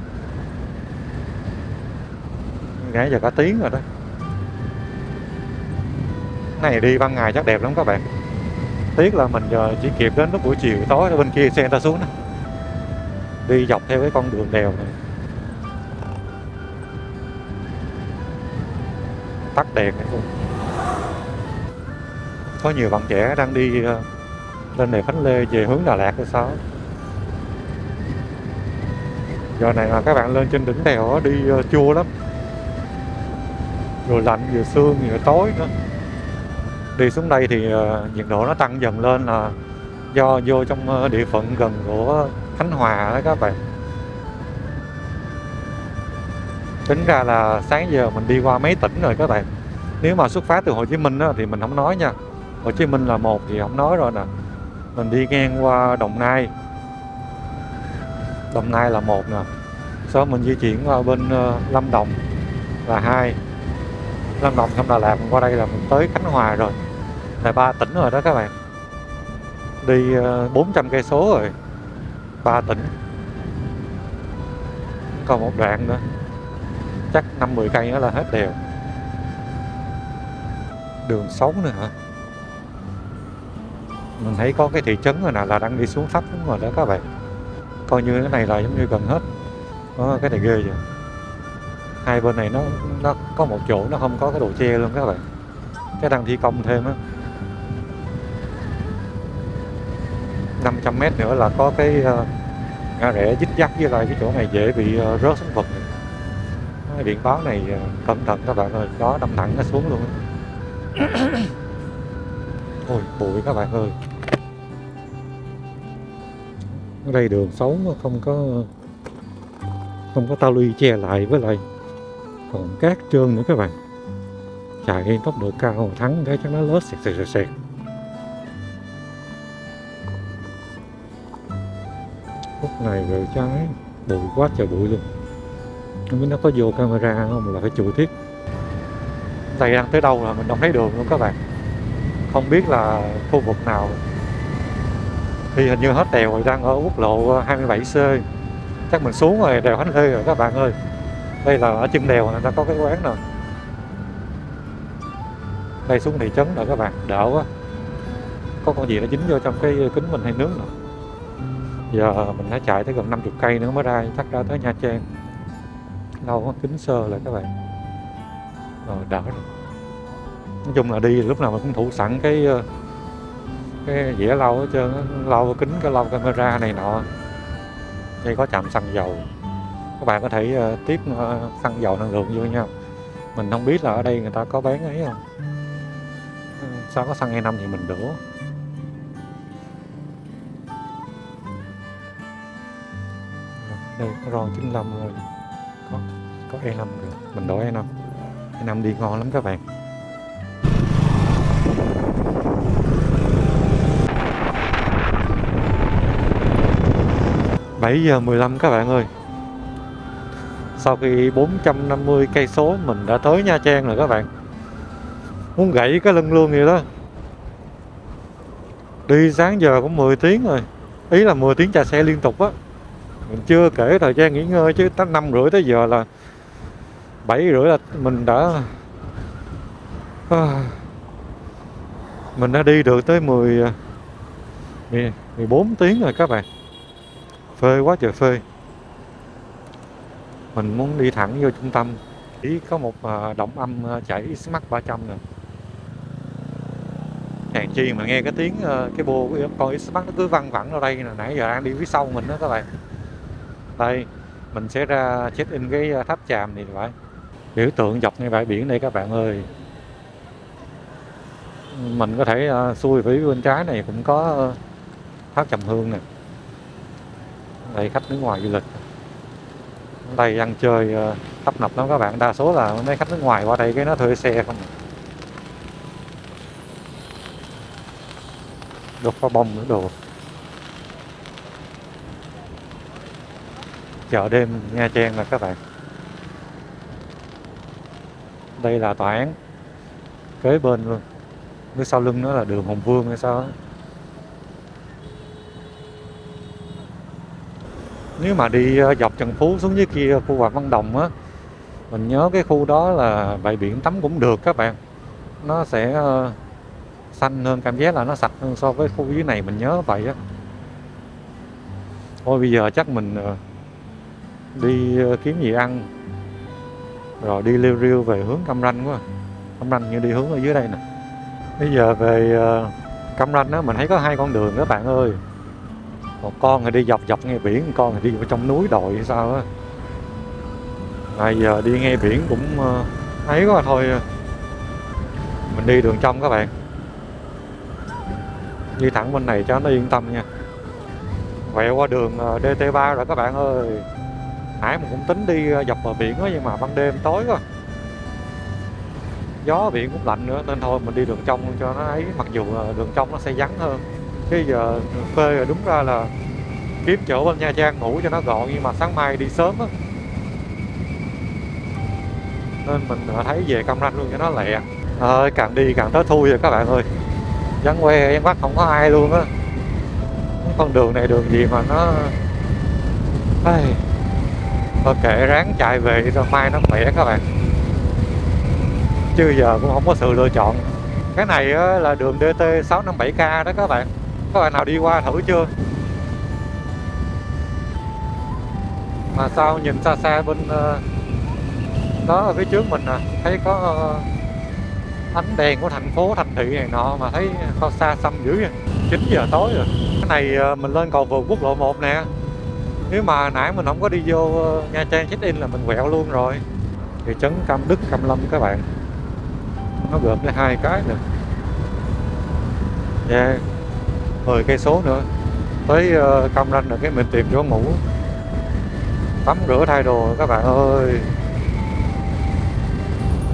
Nãy giờ cả tiếng rồi đó. Cái này đi ban ngày chắc đẹp lắm các bạn. Tiếc là mình giờ chỉ kịp đến lúc buổi chiều tối ở bên kia xe người ta xuống đó. Đi dọc theo cái con đường đèo này. Tắt đèn này luôn. Có nhiều bạn trẻ đang đi lên đèo Khánh Lê về hướng Đà Lạt hay sao. Giờ này mà các bạn lên trên đỉnh đèo đó, đi chua lắm. Vừa lạnh vừa sương vừa tối nữa. Đi xuống đây thì nhiệt độ nó tăng dần lên là do vô trong địa phận gần của Khánh Hòa đó các bạn. Tính ra là sáng giờ mình đi qua mấy tỉnh rồi các bạn. Nếu mà xuất phát từ Hồ Chí Minh á, thì mình không nói nha. Hồ Chí Minh là một thì không nói rồi nè. Mình đi ngang qua Đồng Nai. Đồng Nai là một nè. Sau mình di chuyển qua bên Lâm Đồng là hai. Lâm Đồng xong Đà Lạt mình qua đây là mình tới Khánh Hòa rồi. Là 3 tỉnh rồi đó các bạn. Đi 400 cây số rồi. 3 tỉnh. Còn một đoạn nữa. Chắc 5-10 cây nữa là hết đèo. Đường xấu nữa hả? Mình thấy có cái thị trấn rồi nè là đang đi xuống thấp đúng rồi đó các bạn. Coi như cái này là giống như gần hết. Cái này ghê vậy. Hai bên này nó có một chỗ nó không có cái đồ che luôn các bạn. Cái đang thi công thêm á. 500 mét nữa là có cái ngã rẽ dít dắt, với lại cái chỗ này dễ bị rớt xuống vực. Cái biển báo này cẩn thận các bạn ơi, gió đâm thẳng nó xuống luôn. Ôi bụi các bạn ơi. Ở đây đường xấu không có tao luy che lại, với lại còn cát trơn nữa các bạn. Chạy tốc độ cao thắng cái chắc nó lết sẹt. Khúc này về trái bụi quá trời bụi luôn. Không biết nó có vô camera không là phải chịu thiết. Đây đang tới đâu là mình không thấy đường luôn các bạn. Không biết là khu vực nào. Thì hình như hết đèo rồi, đang ở quốc lộ 27C. Chắc mình xuống rồi, đèo Khánh Lê rồi các bạn ơi. Đây là ở chân đèo người ta có cái quán nè. Đây xuống thị trấn rồi các bạn, đỡ quá. Có con gì nó dính vô trong cái kính mình hay nướng nè. Giờ mình phải chạy tới gần 50 cây nữa mới ra, chắc ra tới Nha Trang. Lâu có kính sơ lại các bạn. Rồi đỡ rồi. Nói chung là đi lúc nào mình cũng thủ sẵn cái dĩa lau hết trơn á, lau kính, cái lau camera này nọ. Đây có trạm xăng dầu. Các bạn có thể tiếp xăng dầu năng lượng vô nha. Mình không biết là ở đây người ta có bán ấy không. Sao có xăng E5 thì mình đổ. Đây có RON 95 rồi. Có E5 rồi. Mình đổ E5. E5 đi ngon lắm các bạn. Bảy giờ 15 các bạn ơi. Sau khi 450 cây số mình đã tới Nha Trang rồi các bạn. Muốn gãy cái lưng luôn vậy đó. Đi sáng giờ cũng 10 tiếng rồi. Ý là 10 tiếng chạy xe liên tục á. Mình chưa kể thời gian nghỉ ngơi chứ, tới 5 rưỡi tới giờ là 7 rưỡi là mình đã mình đã đi được tới 14 tiếng rồi các bạn. Phê quá trời phê. Mình muốn đi thẳng vô trung tâm. Chỉ có một động âm chạy Xmax 300 nè. Hèn chi mà nghe cái tiếng cái bô của con Xmax nó cứ văng vẳng ở đây nè. Nãy giờ đang đi phía sau mình đó các bạn. Đây mình sẽ ra check in cái tháp Chàm này phải. Biểu tượng dọc ngay bãi biển đây các bạn ơi. Mình có thể xuôi phía bên trái này cũng có tháp Trầm Hương nè. Đây khách nước ngoài du lịch. Đây ăn chơi tấp nập lắm các bạn. Đa số là mấy khách nước ngoài qua đây cái nó thuê xe không. Đột phá bông nữa đồ. Chợ đêm Nha Trang là các bạn. Đây là tòa án kế bên luôn. Phía sau lưng nó là đường Hùng Vương hay sao đó. Nếu mà đi dọc Trần Phú xuống dưới kia khu Phạm Văn Đồng á, mình nhớ cái khu đó là bãi biển tắm cũng được các bạn. Nó sẽ xanh hơn, cảm giác là nó sạch hơn so với khu dưới này, mình nhớ vậy á. Thôi bây giờ chắc mình đi kiếm gì ăn rồi đi liêu riêu về hướng Cam Ranh quá. Cam Ranh như đi hướng ở dưới đây nè. Bây giờ về Cam Ranh á, mình thấy có hai con đường các bạn ơi. Một con thì đi dọc dọc ngay biển, một con thì đi vào trong núi đồi hay sao á. Bây giờ đi ngay biển cũng ấy quá thôi. Mình đi đường trong các bạn. Đi thẳng bên này cho nó yên tâm nha. Quẹo qua đường DT3 rồi các bạn ơi. Nãy mình cũng tính đi dọc bờ biển á, nhưng mà ban đêm tối quá. Gió biển cũng lạnh nữa nên thôi mình đi đường trong cho nó ấy, mặc dù đường trong nó sẽ vắng hơn. Cái giờ phê rồi, đúng ra là kiếm chỗ bên Nha Trang ngủ cho nó gọn, nhưng mà sáng mai đi sớm á nên mình thấy về Cam Ranh luôn cho nó lẹ. Càng đi càng tới thui rồi các bạn ơi, vắng que vắng vắt không có ai luôn á. Con đường này đường gì mà nó thôi kệ, ráng chạy về rồi mai nó khỏe các bạn, chứ giờ cũng không có sự lựa chọn. Cái này là đường DT657K đó các bạn. Các bạn nào đi qua thử chưa? Mà sao nhìn xa xa bên đó ở phía trước mình thấy có ánh đèn của thành phố, thành thị này nọ, mà thấy sao xa xăm dữ vậy. 9 giờ tối rồi. Cái này mình lên cầu vượt quốc lộ 1 nè. Nếu mà nãy mình không có đi vô Nha Trang check in là mình quẹo luôn rồi. Thị trấn Cam Đức, Cam Lâm các bạn, nó gồm cái hai cái nữa. Yeah, 10 cây số nữa tới Cam Ranh rồi, cái mình tìm chỗ ngủ, tắm rửa thay đồ các bạn ơi.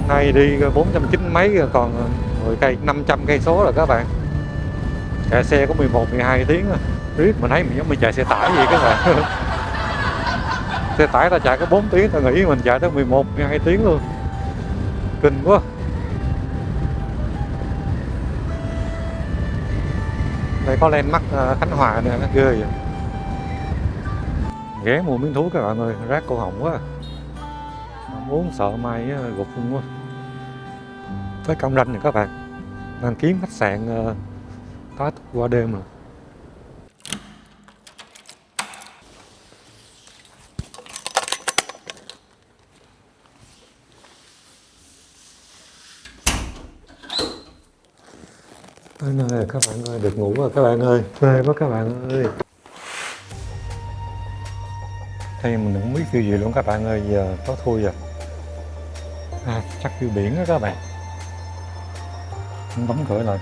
Nay đi 490 mấy rồi, còn 10 cây 500 cây số rồi các bạn. Chạy xe có 11-12 tiếng rồi. Riết mình thấy mình giống mình chạy xe tải vậy các bạn. Xe tải ta chạy có 4 tiếng, ta nghĩ mình chạy tới 11-12 tiếng luôn, kinh quá. Đây có landmark Khánh Hòa nè, nó ghê vậy. Ghé mua miếng thú các bạn ơi, rát cổ họng quá. Uống sợ mai gục luôn quá. Tới Cam Ranh này các bạn, đang kiếm khách sạn tá túc qua đêm rồi. Tới nơi rồi các bạn ơi, được ngủ rồi các bạn ơi, phê quá các bạn ơi. Đây mình không biết kêu gì luôn các bạn ơi, giờ tối thui rồi. Chắc kêu biển đó các bạn. Mình bấm cửa lại.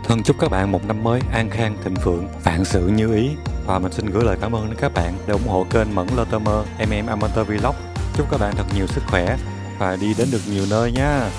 Thân chúc các bạn một năm mới an khang thịnh vượng, vạn sự như ý. Và mình xin gửi lời cảm ơn đến các bạn đã ủng hộ kênh Mẫn Lơ Tơ Mơ Amateur Vlog. Chúc các bạn thật nhiều sức khỏe và đi đến được nhiều nơi nha.